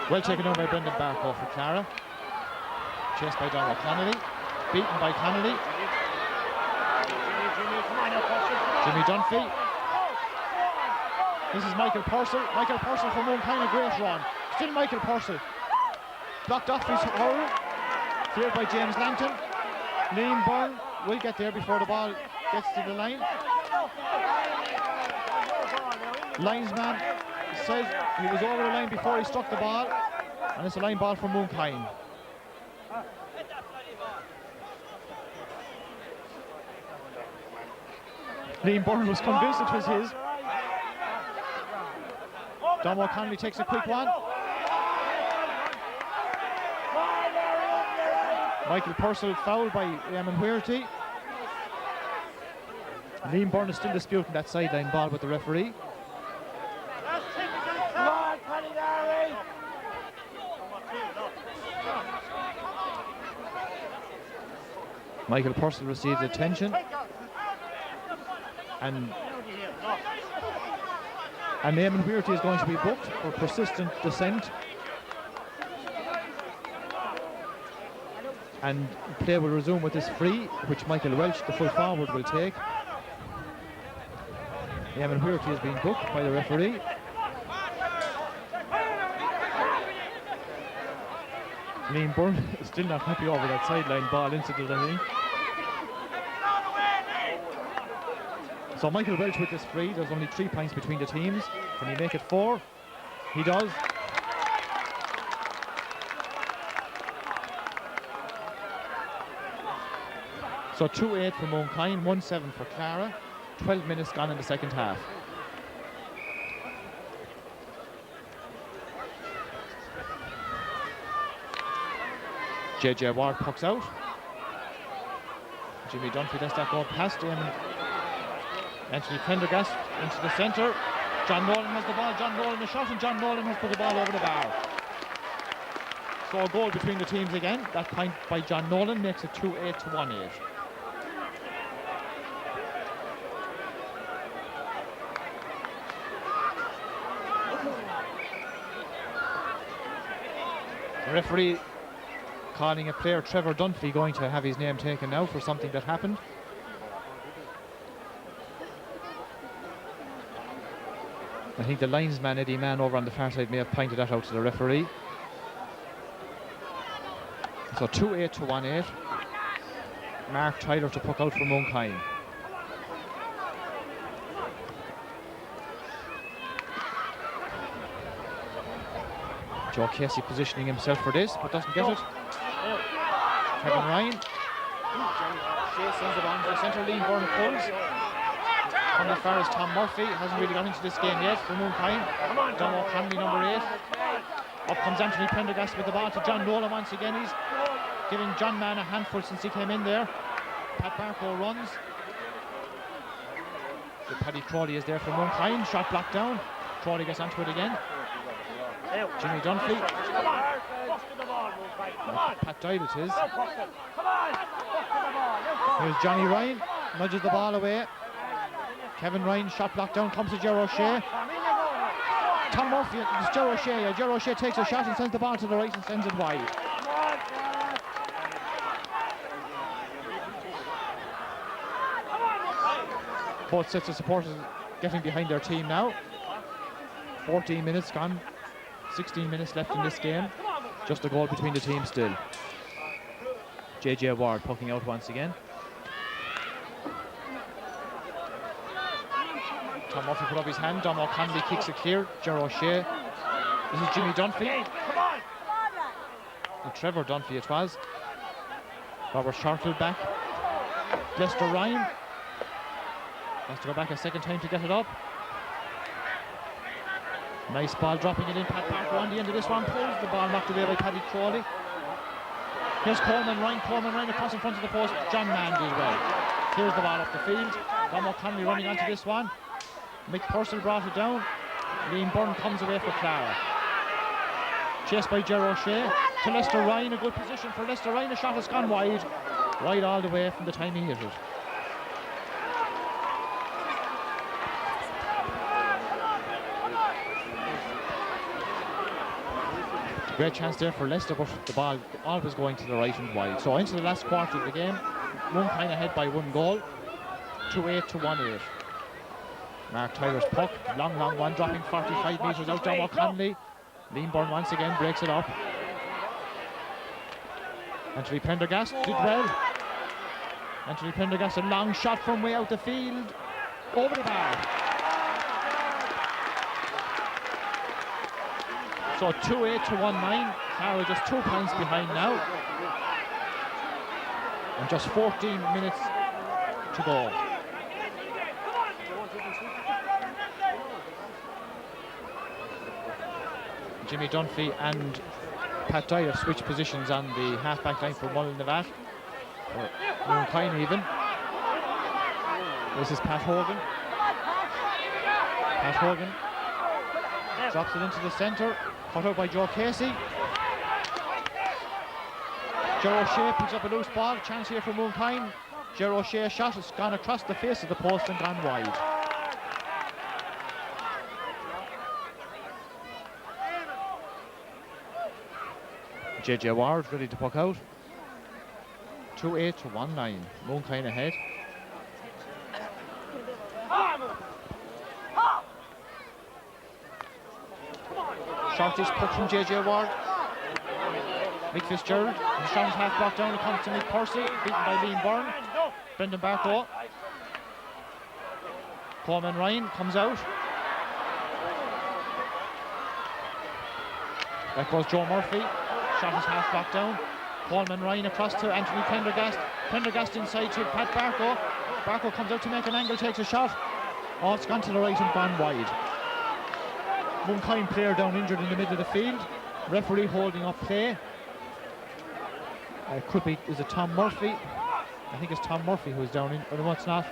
Well taken over by Brendan Barco for Clara. Chased by Donald Connolly. Beaten by Connolly. Jimmy Dunphy. This is Michael Purcell. Michael Purcell from Mooncoin, a great run. Still Michael Purcell. Blocked off his hurl. Cleared by James Langton. Liam Byrne will get there before the ball gets to the line. Linesman says he was over the line before he struck the ball, and it's a line ball for Mooncoin. Liam Byrne was convinced it was his. Dom O'Connolly takes a quick one. Michael Purcell fouled by Eamon Huerty. Liam Byrne is still disputing that sideline ball with the referee. Michael Purcell receives attention, and Eamon Huerty is going to be booked for persistent dissent, and play will resume with this free, which Michael Welch, the full forward, will take. Eamon Huerty is being booked by the referee. Liam Byrne is still not happy over that sideline ball incident, I think. So Michael Welch with this free. There's only 3 points between the teams. Can he make it 4? He does. So 2-8 for Mooncoin, 1-7 for Clara. 12 minutes gone in the second half. JJ Ward pucks out. Jimmy Dunphy lets that go past him. Anthony Prendergast into the centre. John Nolan has the ball. John Nolan the shot, and John Nolan has put the ball over the bar. So a goal between the teams again. That point by John Nolan makes it 2-8 to 1-8. The referee calling a player, Trevor Dunphy, going to have his name taken now for something that happened. I think the linesman Eddie Mann over on the far side may have pointed that out to the referee. So 2-8 to 1-8. Mark Tyler to puck out for Mooncoin. Joe Casey positioning himself for this, but doesn't get it. Kevin Ryan. Shea sends it on to the centre. Liam Byrne pulls. From as far as Tom Murphy hasn't really got into this game yet for Mooncoin. John O'Connolly, number 8. Up comes Anthony Prendergast with the ball to John Nolan once again. He's giving John Mann a handful since he came in there. Pat Barco runs. The Paddy Crawley is there for Mooncoin. Shot blocked down. Crawley gets onto it again. Jimmy Dunphy. Pat Doyle it is. Here's Johnny Ryan. Nudges the ball away. Kevin Ryan, shot blocked down, comes to Ger O'Shea. Tom Murphy, it's Ger O'Shea. Yeah, Ger O'Shea takes a shot and sends the ball to the right and sends it wide. Both sets of supporters getting behind their team now. 14 minutes gone. 16 minutes left in this game. Just a goal between the teams still. JJ Ward pucking out once again. Tom Murphy put up his hand. Dom O'Connolly kicks it clear. Ger O'Shea. This is Jimmy Dunphy. And Trevor Dunphy it was. Robert Shortfield back. Lester Ryan has to go back a second time to get it up. Nice ball, dropping it in. Pat Barker on the end of this one, pulls the ball, knocked away by Paddy Crawley. Here's Coleman Ryan across in front of the post. John Mann did well. Here's the ball up the field. Dom O'Connolly running onto this one. Mick Purcell brought it down. Liam Byrne comes away for Clara. Chased by Ger O'Shea to Lester Ryan. A good position for Lester Ryan. A shot has gone wide. Wide all the way from the time he hit it. Great chance there for Leicester, but the ball always going to the right and wide. So into the last quarter of the game, Mooncoin ahead by 1 goal, 2-8 to 1-8. Mark Tyler's puck, long one, dropping 45 metres out. Dom O'Connelly. Leanburn once again breaks it up. Anthony Prendergast did well. Anthony Prendergast, a long shot from way out the field, over the bar. So 2-8 to 1-9. Clara just 2 points behind now. And just 14 minutes to go. Jimmy Dunphy and Pat Dyer switch positions on the half-back line for Mullinavatt. Mooncoin even. This is Pat Hogan. Pat Hogan drops it into the centre. Cut out by Joe Casey. Ger O'Shea picks up a loose ball. Chance here for Mooncoin. Ger O'Shea shot has gone across the face of the post and gone wide. JJ Ward ready to puck out. 2-8 to 1-9. Mooncoin ahead. Shortest puck from JJ Ward. Mick Fitzgerald. The shot is half blocked down. It comes to Mick Percy. Beaten by Liam Byrne. Brendan Bartow. Coleman Ryan comes out. That goes Joe Murphy. Shot is half blocked down. Coleman Ryan across to Anthony Prendergast. Prendergast inside to Pat Barco. Barco comes out to make an angle, takes a shot. Oh, it's gone to the right and gone wide. Mooncoin player down injured in the middle of the field. Referee holding up play. It could be, is it Tom Murphy? I think it's Tom Murphy who's down in, or no, it's not.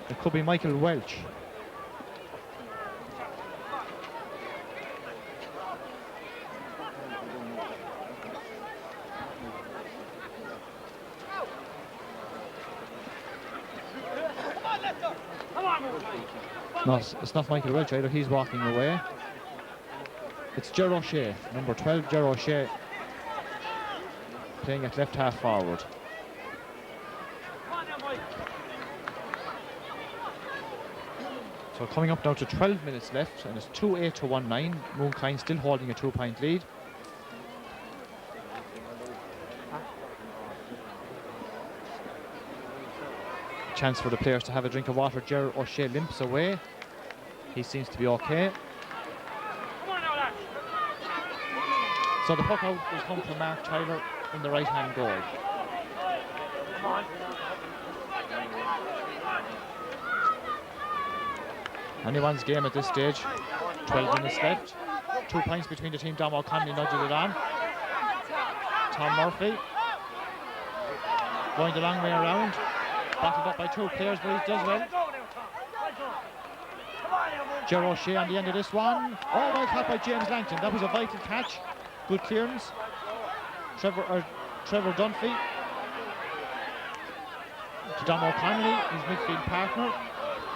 It could be Michael Welch. No, it's not Michael Welch either, he's walking away. It's Ger O'Shea, number 12, Ger O'Shea, playing at left half forward. So coming up now to 12 minutes left, and it's 2-8 to 1-9. Mooncoin still holding a 2-point lead. Chance for the players to have a drink of water. Ger O'Shea limps away. He seems to be okay. So the puck out will come from Mark Tyler in the right-hand goal. Anyone's game at this stage. 12 minutes left. 2 points between the team. Dom O'Connelly nudges it on. Tom Murphy going the long way around. Battled up by 2 players, but he does well. Ger O'Shea on the end of this one. Oh, well caught by James Langton. That was a vital catch. Good clearance. Trevor Dunphy to Dom O'Connelly, his midfield partner,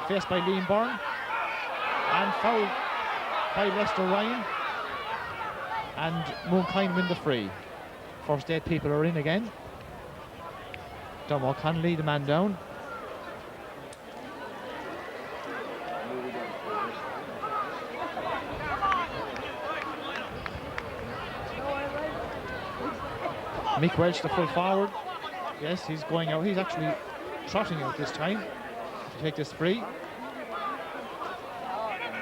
faced by Liam Byrne, and fouled by Lester Ryan, and Mooncoin win the free. First 8 people are in again. Dom O'Connelly, the man down. Mick Welch, the full forward. Yes, he's going out. He's actually trotting out this time to take this free.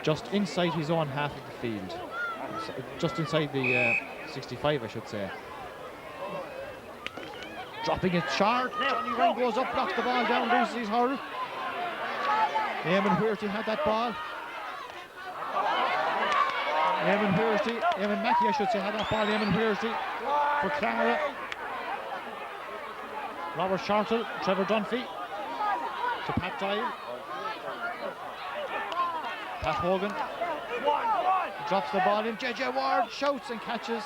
Just inside his own half of the field. Just inside the 65, I should say. Dropping it short. Johnny Ryan goes up, blocks the ball down, loses his hurl. Eamon Huerty had that ball. Eamon Mackey, I should say, had that ball. Eamon Huerty for Clara. Robert Shortle, Trevor Dunphy to Pat Dyer. Pat Hogan. drops the ball in. JJ Ward shouts and catches.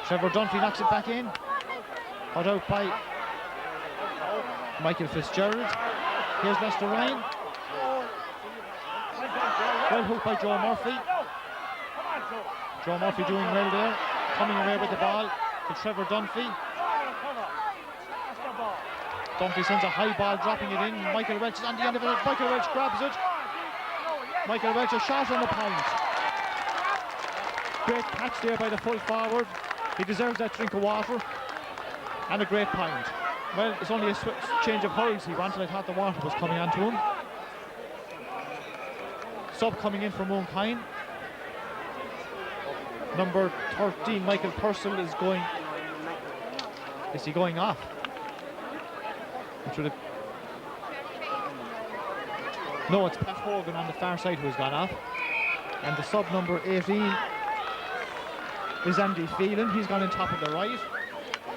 Trevor Dunphy knocks it back in. Cut out by Michael Fitzgerald. Here's Lester Ryan. Well hooked by Joe Murphy. Joe Murphy doing well there. Coming away with the ball to Trevor Dunphy. Dunphy sends a high ball, dropping it in. Michael Welch is on the end of it. Michael Welch grabs it. Michael Welch a shot on the point. Great catch there by the full forward. He deserves that drink of water. And a great point. Well, it's only a change of hurls he wanted. I thought the water was coming onto him. Sub coming in for Mooncoin. Number 13, Michael Purcell, is going. Is he going off? No, it's Pat Hogan on the far side who's gone off. And the sub number 18 is Andy Phelan. He's gone in top of the right.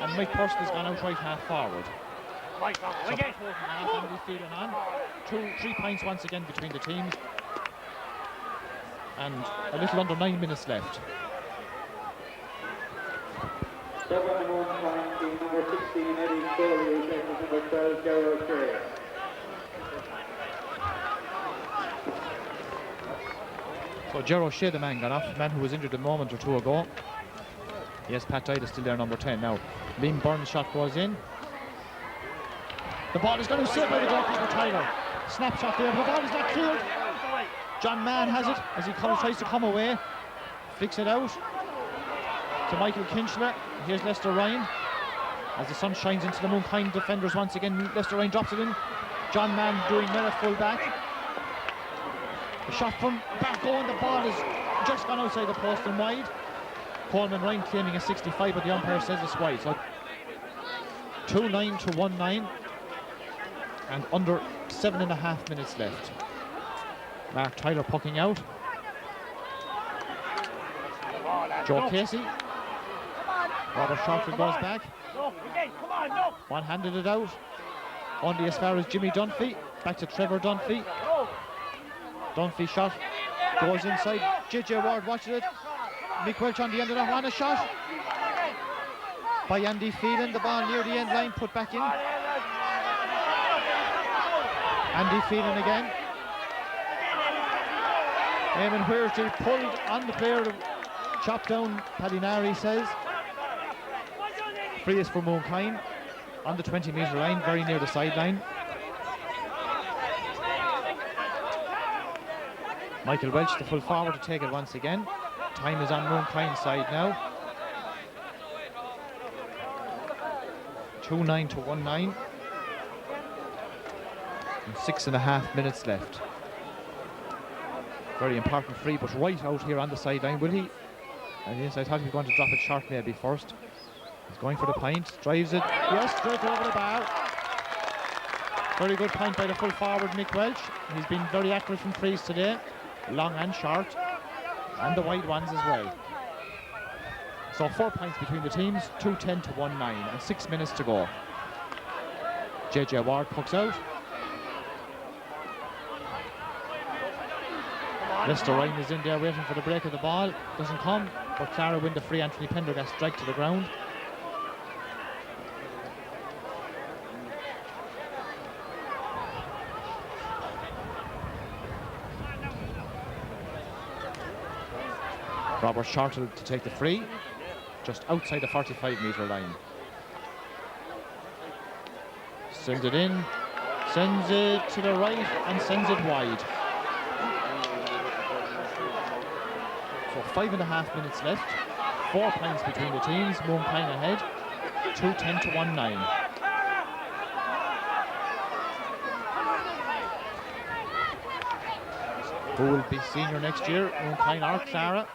And Mike Purcell has gone out right half forward. So Pat Hogan off, Andy Phelan on. 3 points once again between the teams. And a little under 9 minutes left. Number 16, Eddie Foley, number 12, Gerald Shea. So Gerald O'Shea, the man gone off, the man who was injured a moment or two ago. Yes, Pat Dyde is still there, number 10 now. Liam Byrne's shot goes in. The ball is going to sit by the goalkeeper Tyler. Snapshot there, the ball is not cleared. John Mann has it as he tries to come away. Flicks it out to Michael Kinchler. Here's Lester Ryan. As the sun shines into the Mooncoin defenders once again, Lester Ryan drops it in. John Mann doing well at full back. The shot from back going, the ball is just gone outside the post and wide. Coleman Ryan claiming a 65, but the umpire says it's wide. So 2-9 to 1-9. And under 7.5 minutes left. Mark Tyler pucking out. Joe Casey. Robert Shortfield goes back. One-handed it out. Only as far as Jimmy Dunphy. Back to Trevor Dunphy. Dunphy shot. Goes inside. JJ Ward watches it. Mick Welch on the end of that one. A shot by Andy Phelan. The ball near the end line. Put back in. Andy Phelan again. Eamon Huerty pulled on the player to chop down Padinari, says. Free is for Mooncoin on the 20-metre line, very near the sideline. Michael Welch, the full forward, to take it once again. Time is on Mooncoin's side now. 2-9 to 1-9. And 6.5 minutes left. Very important free, but right out here on the sideline, will he? And yes, I thought he was going to drop it short maybe first. He's going for the point, drives it, yes, straight over the bar. Very good point by the full forward, Mick Welch. He's been very accurate from frees today, long and short, and the wide ones as well. So 4 points between the teams, 2-10 to 1-9, and 6 minutes to go. JJ Ward pucks out. Lester Ryan is in there waiting for the break of the ball. Doesn't come, but Clara win the free. Anthony Pendergast dragged to the ground. Robert Shortfield to take the free, just outside the 45-metre line. Sends it in, sends it to the right, and sends it wide. So 5.5 minutes left. 4 points between the teams. Mooncoin ahead. 2-10 to 1-9. Who will be senior next year? Mooncoin or Clara?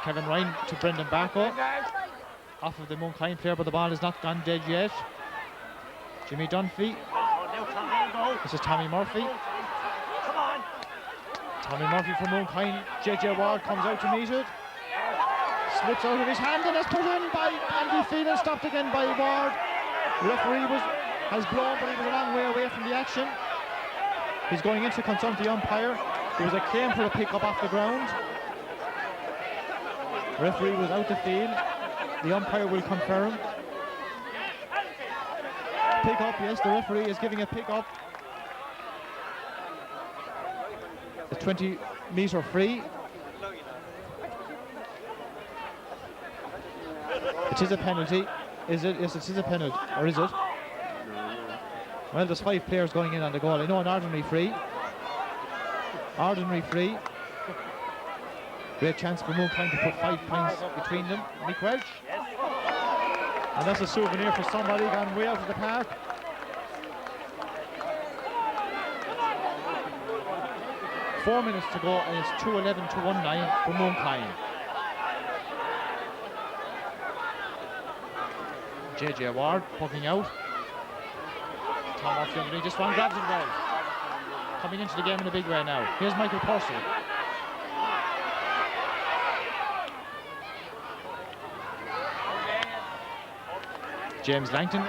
Kevin Ryan to Brendan Barco. Off of the Mooncoin player, but the ball has not gone dead yet. Jimmy Dunphy. This is Tommy Murphy. Tommy Murphy from Mooncoin. JJ Ward comes out to meet it. Slips out of his hand and is put in by Andy Phelan. Stopped again by Ward. Referee was has blown, but he was a long way away from the action. He's going in to consult the umpire. There was a claim for a pick-up off the ground. The referee was out the field. The umpire will confirm. Pick-up, yes, the referee is giving a pick-up. It's 20-metre free. It is a penalty. Is it? Yes, it is a penalty. Or is it? Well, there's 5 players going in on the goal. I know an ordinary free. Ordinary free. Great chance for Mooncoin to put 5 points between them. Mick Welch. And that's a souvenir for somebody gone way out of the park. Four minutes to go, and it's 2:11 to 1-9 for Mooncoin. JJ Ward poking out. Tom Murphy underneath this one, grabs it well. Coming into the game in a big way now. Here's Michael Purcell. James Langton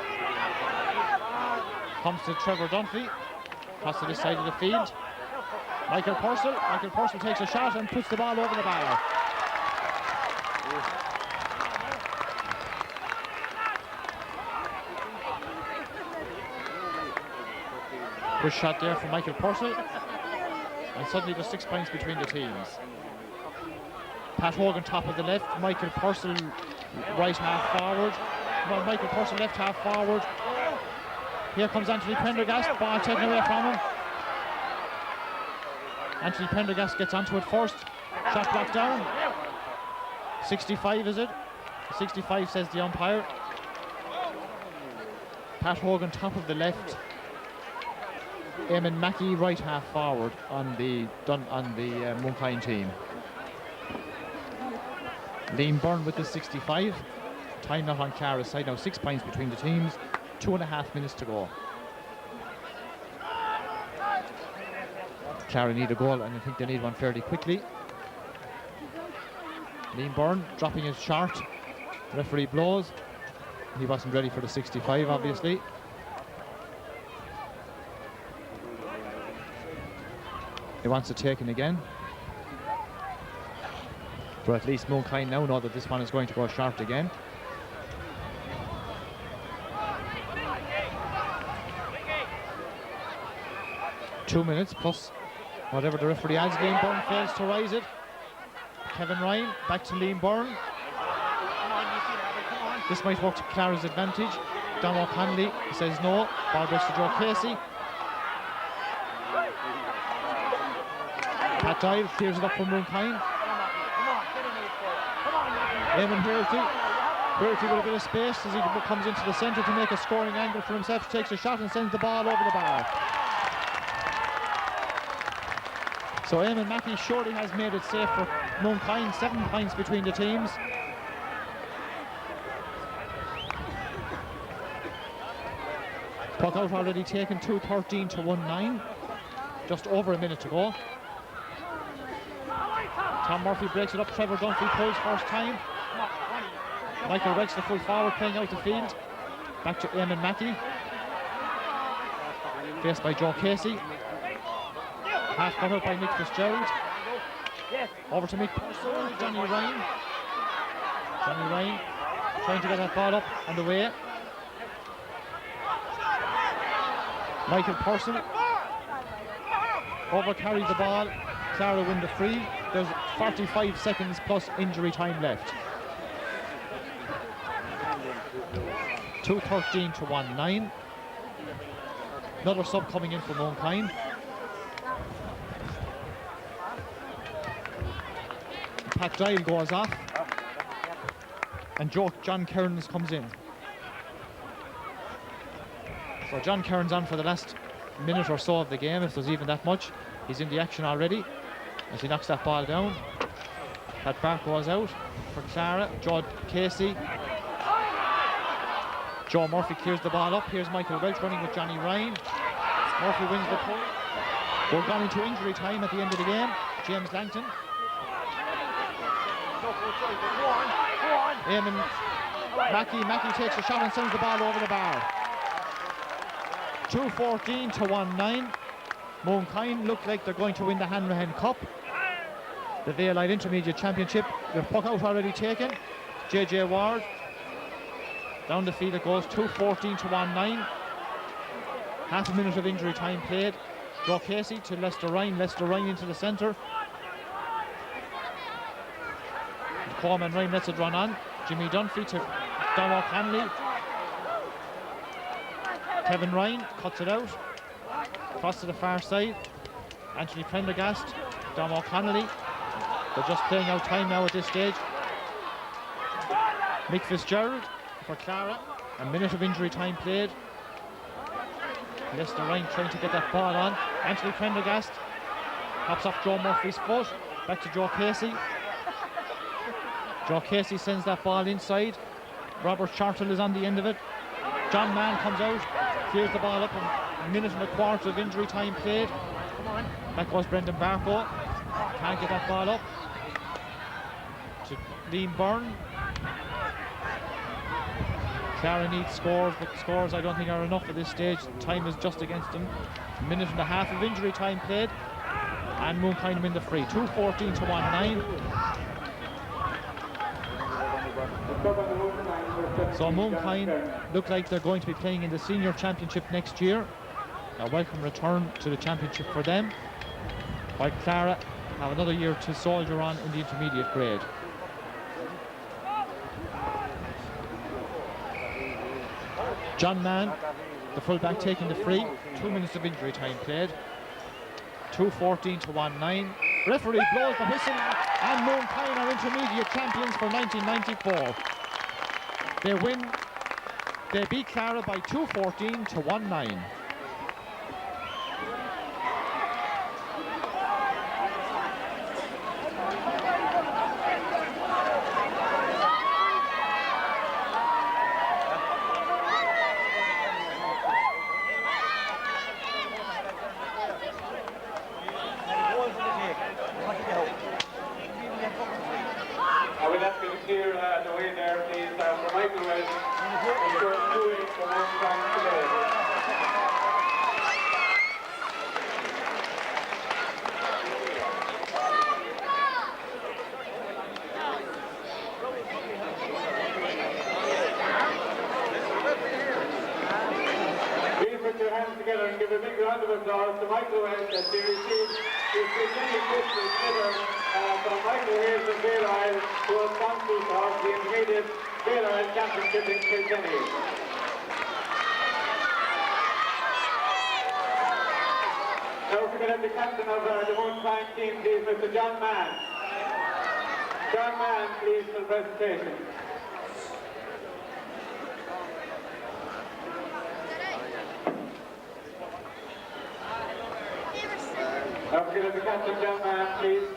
comes to Trevor Dunphy, across to this side of the field. Michael Purcell takes a shot and puts the ball over the bar. Good shot there from Michael Purcell, and suddenly there's 6 points between the teams. Pat Hogan top of the left, Michael Purcell right half forward. Well, Michael Purcell left half forward. Here comes Anthony Prendergast, ball taken away from him. Anthony Prendergast gets onto it first. Shot blocked down. 65 is it? 65 says the umpire. Pat Hogan top of the left. Eamon Mackey right half forward on the Mooncoin team. Liam Byrne with the 65. Time not on Clara's side now. 6 points between the teams. 2.5 minutes to go. Clara need a goal, and I think they need one fairly quickly. Liam Byrne dropping his short. Referee blows. He wasn't ready for the 65, obviously. He wants it taken again. But at least Mooncoin now know that this one is going to go short again. Two minutes plus whatever the referee adds. Liam Byrne fails to rise it. Kevin Ryan back to Liam Byrne. This might work to Clara's advantage. Don O'Connelly says no. Ball goes to Joe Casey. Pat Doyle clears it up for Mooncoin. Eamon Huerty with a bit of space as he comes into the centre to make a scoring angle for himself. Takes a shot and sends the ball over the bar. So Eamon Mackey surely has made it safe for Mooncoin. 7 points between the teams. Puck out already taken, 2:13 to 1-9. Just over a minute to go. Tom Murphy breaks it up. Trevor Dunphy pulls first time. Michael Welch, the full forward, playing out the field. Back to Eamon Mackey. Faced by Joe Casey. Half cut out by Nick Fitzgerald. Over to Mick Purcell. Johnny Ryan. Johnny Ryan trying to get that ball up and away. Michael Purcell over carried the ball. Clara win the free. There's 45 seconds plus injury time left. 2:13 to 1-9. Another sub coming in for Mooncoin. Pat Doyle goes off, and John Kearns comes in. So John Kearns on for the last minute or so of the game, if there's even that much. He's in the action already as he knocks that ball down. Pat Bark goes out for Clara. Joe Casey. Joe Murphy clears the ball up. Here's Michael Welch running with Johnny Ryan. Murphy wins the pull. We're gone into injury time at the end of the game. James Langton. Eamon Mackey takes a shot and sends the ball over the bar. 2-14 to 1-9. Mooncoin look like they're going to win the Hanrahan Cup, the Vale Intermediate Championship. The puck out already taken. JJ Ward. Down the field it goes, 2-14 to 1-9. Half a minute of injury time played. Joe Casey to Lester Ryan. Lester Ryan into the centre. Coleman Ryan lets it run on. Jimmy Dunphy to Don O'Connelly. Kevin Ryan cuts it out. Across to the far side. Anthony Prendergast. Don O'Connelly. They're just playing out time now at this stage. Mick Fitzgerald for Clara. A minute of injury time played. Lester Ryan trying to get that ball on. Anthony Prendergast pops off Joe Murphy's foot. Back to Joe Casey. Joe Casey sends that ball inside. Robert Chartel is on the end of it. John Mann comes out, clears the ball up. A minute and a quarter of injury time played. Back goes Brendan Barco. Can't get that ball up to Liam Byrne. Clara needs scores, but scores I don't think are enough at this stage. Time is just against them. A minute and a half of injury time played. And Mooncoin win the free. 2-14 to 1-9. So Mooncoin look like they're going to be playing in the senior championship next year. A welcome return to the championship for them. While Clara have another year to soldier on in the intermediate grade. John Mann, the fullback, taking the free. 2 minutes of injury time played. 2-14 to 1-9. Referee blows the whistle, and Mooncoin are intermediate champions for 1994. They win. They beat Clara by 2-14 to 1-9. Championship in Kilkenny. Now we're going to have the captain of the Mooncoin team, please, Mr. John Mann. John Mann, please, for the presentation. Now we're going to have the captain, John Mann, please.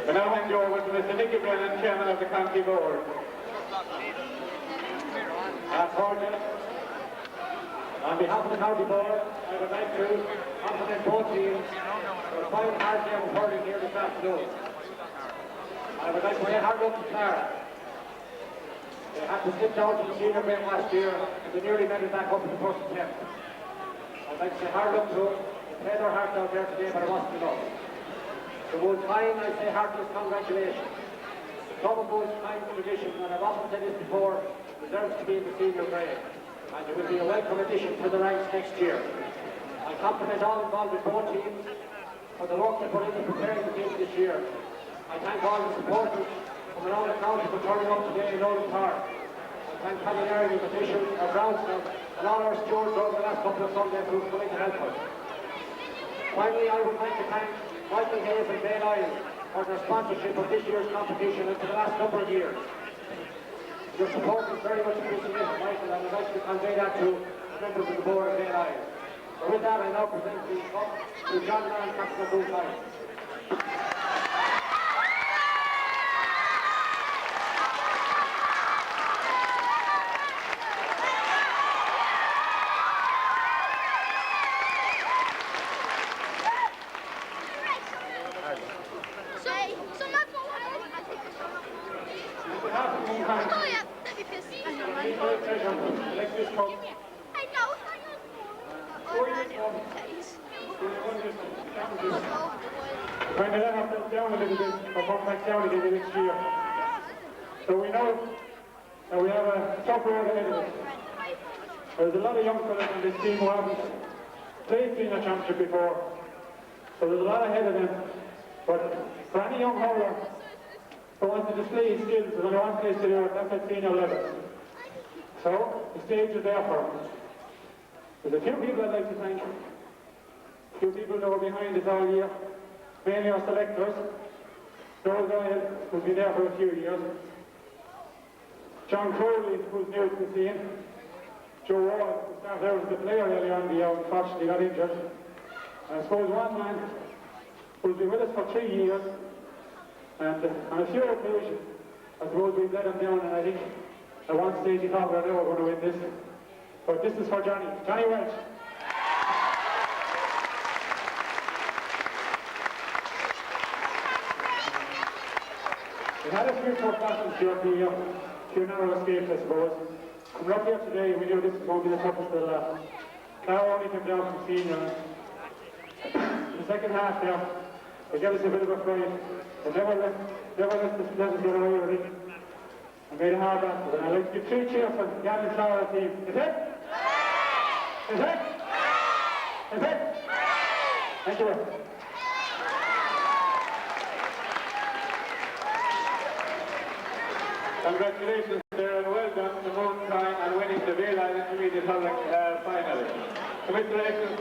We now hand you over to Mr. Nicky Brennan, Chairman of the County Board. On behalf of the County Board, I would like to compliment both teams for a fine hard game of hurling here this afternoon. I would like to say hard luck to Clara. They had to sit down to the senior game last year and they nearly made it back up in the first attempt. I'd like to say hard luck to them. They played their hearts out there today, but it wasn't enough. The Mooncoin, I say heartless congratulations. The club of Mooncoin tradition, and I've often said this before, deserves to be in the senior grade. And it will be a welcome addition to the ranks next year. I compliment all involved in both teams for the work they put into preparing the team this year. I thank all the supporters from around the county for turning up today in Nolan Park. I thank Pallinarians, officials, our ground staff, and all our stewards over the last couple of Sundays who have come in to help us. Finally, I would like to thank Michael Hayes and Dale Isles for their sponsorship of this year's competition and for the last number of years. Your support is very much appreciated, Michael, and I'd like to convey that to members of the board of Dale Isles. So with that, I now present the cup to John Mann, captain of Mooncoin. Trying to let ourselves down a little bit for what Mac County did next year. So we know that we have a tough road ahead of us. There's a lot of young fellas on this team who haven't played senior championship before. So there's a lot ahead of them. But for any young hurler who wants to display his skills, there's only one place to do it, that's at senior level. So the stage is there for them. There's a few people I'd like to thank. A few people that were behind us all year. Mainly our selectors, Joel Doyle, who's been there for a few years, John Crowley, who's new to the scene, Joe Wall, who started out as a player earlier on, but unfortunately got injured. And I suppose one man who's been with us for 3 years, and on a few occasions, I suppose we've let him down, and I think at one stage he thought we were never going to win this. But this is for Johnny Welch. We had a few tough battles during the year, a few narrow escapes, I suppose. Coming up here today, we knew this was going to be the toughest of the lot. Clara only came down from senior. In the second half there, they gave us a bit of a fright. They never let us get away with it. And made a hard battle. And I'd like to give 3 cheers for the Gavin Clara team. Is it? Is it? Is it? Thank you. Congratulations there and well done to Mooncoin and winning the Vale Intermediate Hurling final. Congratulations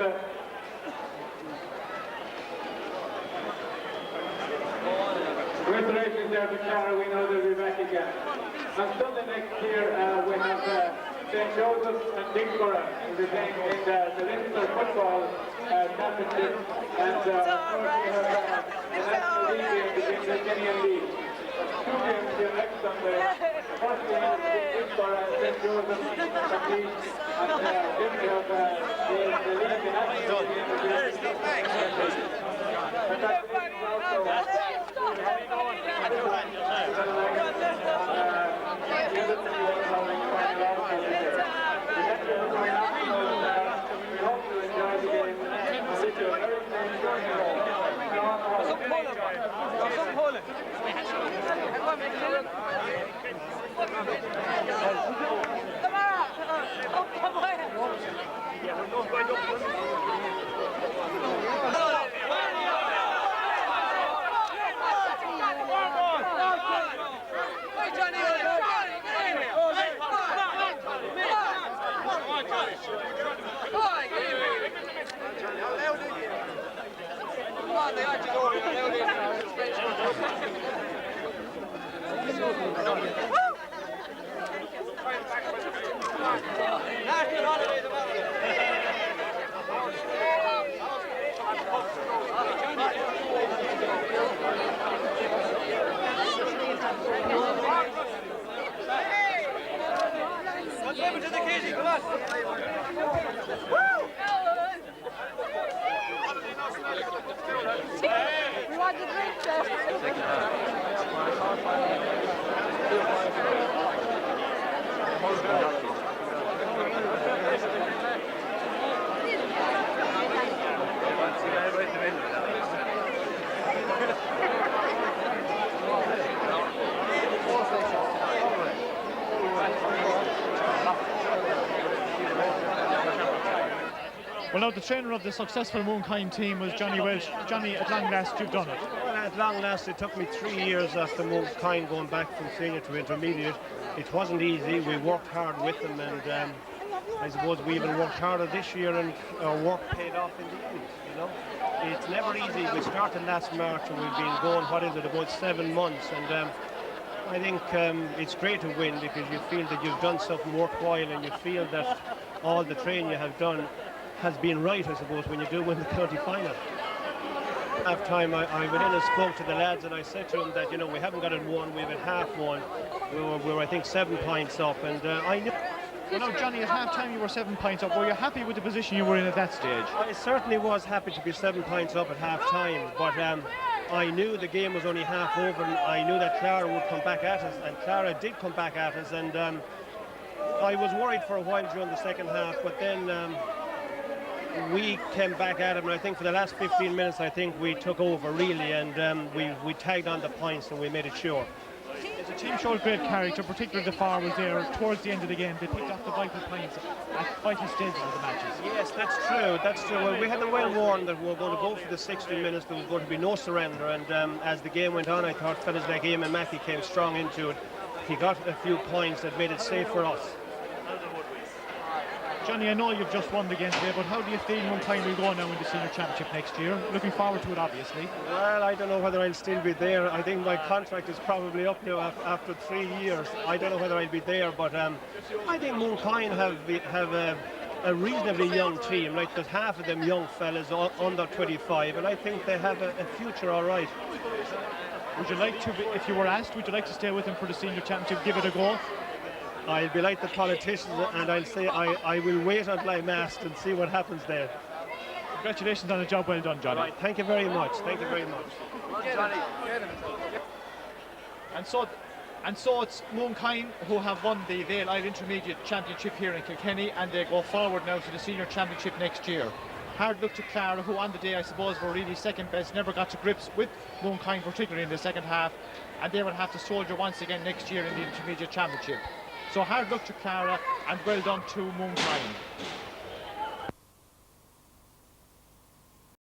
Congratulations there to Clara, we know they'll be back again. On Sunday next year we have St. Joseph and Digborough will be playing in the Leinster Football Championship, and of course we have the National League game between Kilkenny and Leeds. 2 games here next Sunday. The first game is between Digborough and St. Joseph and Leeds, and then we have the league, the National League game between Well, now the trainer of the successful Mooncoin team was Johnny Welch. Johnny, at long last you've done it. Well, at long last it took me 3 years after Mooncoin going back from senior to intermediate. It wasn't easy. We worked hard with them, and I suppose we even worked harder this year, and our work paid off in the end. You know, it's never easy. We started last March and we've been going, what is it, about 7 months, and I think it's great to win because you feel that you've done something worthwhile, and you feel that all the training you have done has been right, I suppose, when you do win the county final. Half time, I went in and spoke to the lads, and I said to them that, you know, we haven't got it won, we've at half won. We were I think 7 points up, and I knew. Well, now, Johnny, at half time you were 7 points up. Were you happy with the position you were in at that stage? I certainly was happy to be 7 points up at half time, but I knew the game was only half over, and I knew that Clara would come back at us, and Clara did come back at us, and I was worried for a while during the second half, but then we came back at him, and I think for the last 15 minutes I think we took over really, and we tagged on the points and we made it sure. The team showed great character, particularly the forwards there towards the end of the game. They picked up the vital points at vital stages of the matches. Yes, that's true, that's true. Well, we had them well warned that we were going to go for the 60 minutes, there was going to be no surrender, and as the game went on I thought fellas like Eamon Mackey came strong into it. He got a few points that made it safe for us. Johnny, I know you've just won the game today, but how do you feel Mooncoin will go now in the senior championship next year? Looking forward to it, obviously. Well, I don't know whether I'll still be there. I think my contract is probably up now after 3 years. I don't know whether I'll be there, but I think Mooncoin have a reasonably young team. Right, there's half of them young fellas under 25, and I think they have a future all right. Would you like to, if you were asked, would you like to stay with them for the senior championship, give it a go? I'll be like the politicians, and I'll say I will wait until I'm asked and see what happens there. Congratulations on a job well done, Johnny. Right, thank you very much. Thank you very much. And so it's Mooncoin who have won the Vale Isle Intermediate Championship here in Kilkenny, and they go forward now to the senior championship next year. Hard luck to Clara, who on the day I suppose were really second best, never got to grips with Mooncoin, particularly in the second half, and they will have to soldier once again next year in the Intermediate Championship. So hard luck to Clara, and well done to Mooncoin.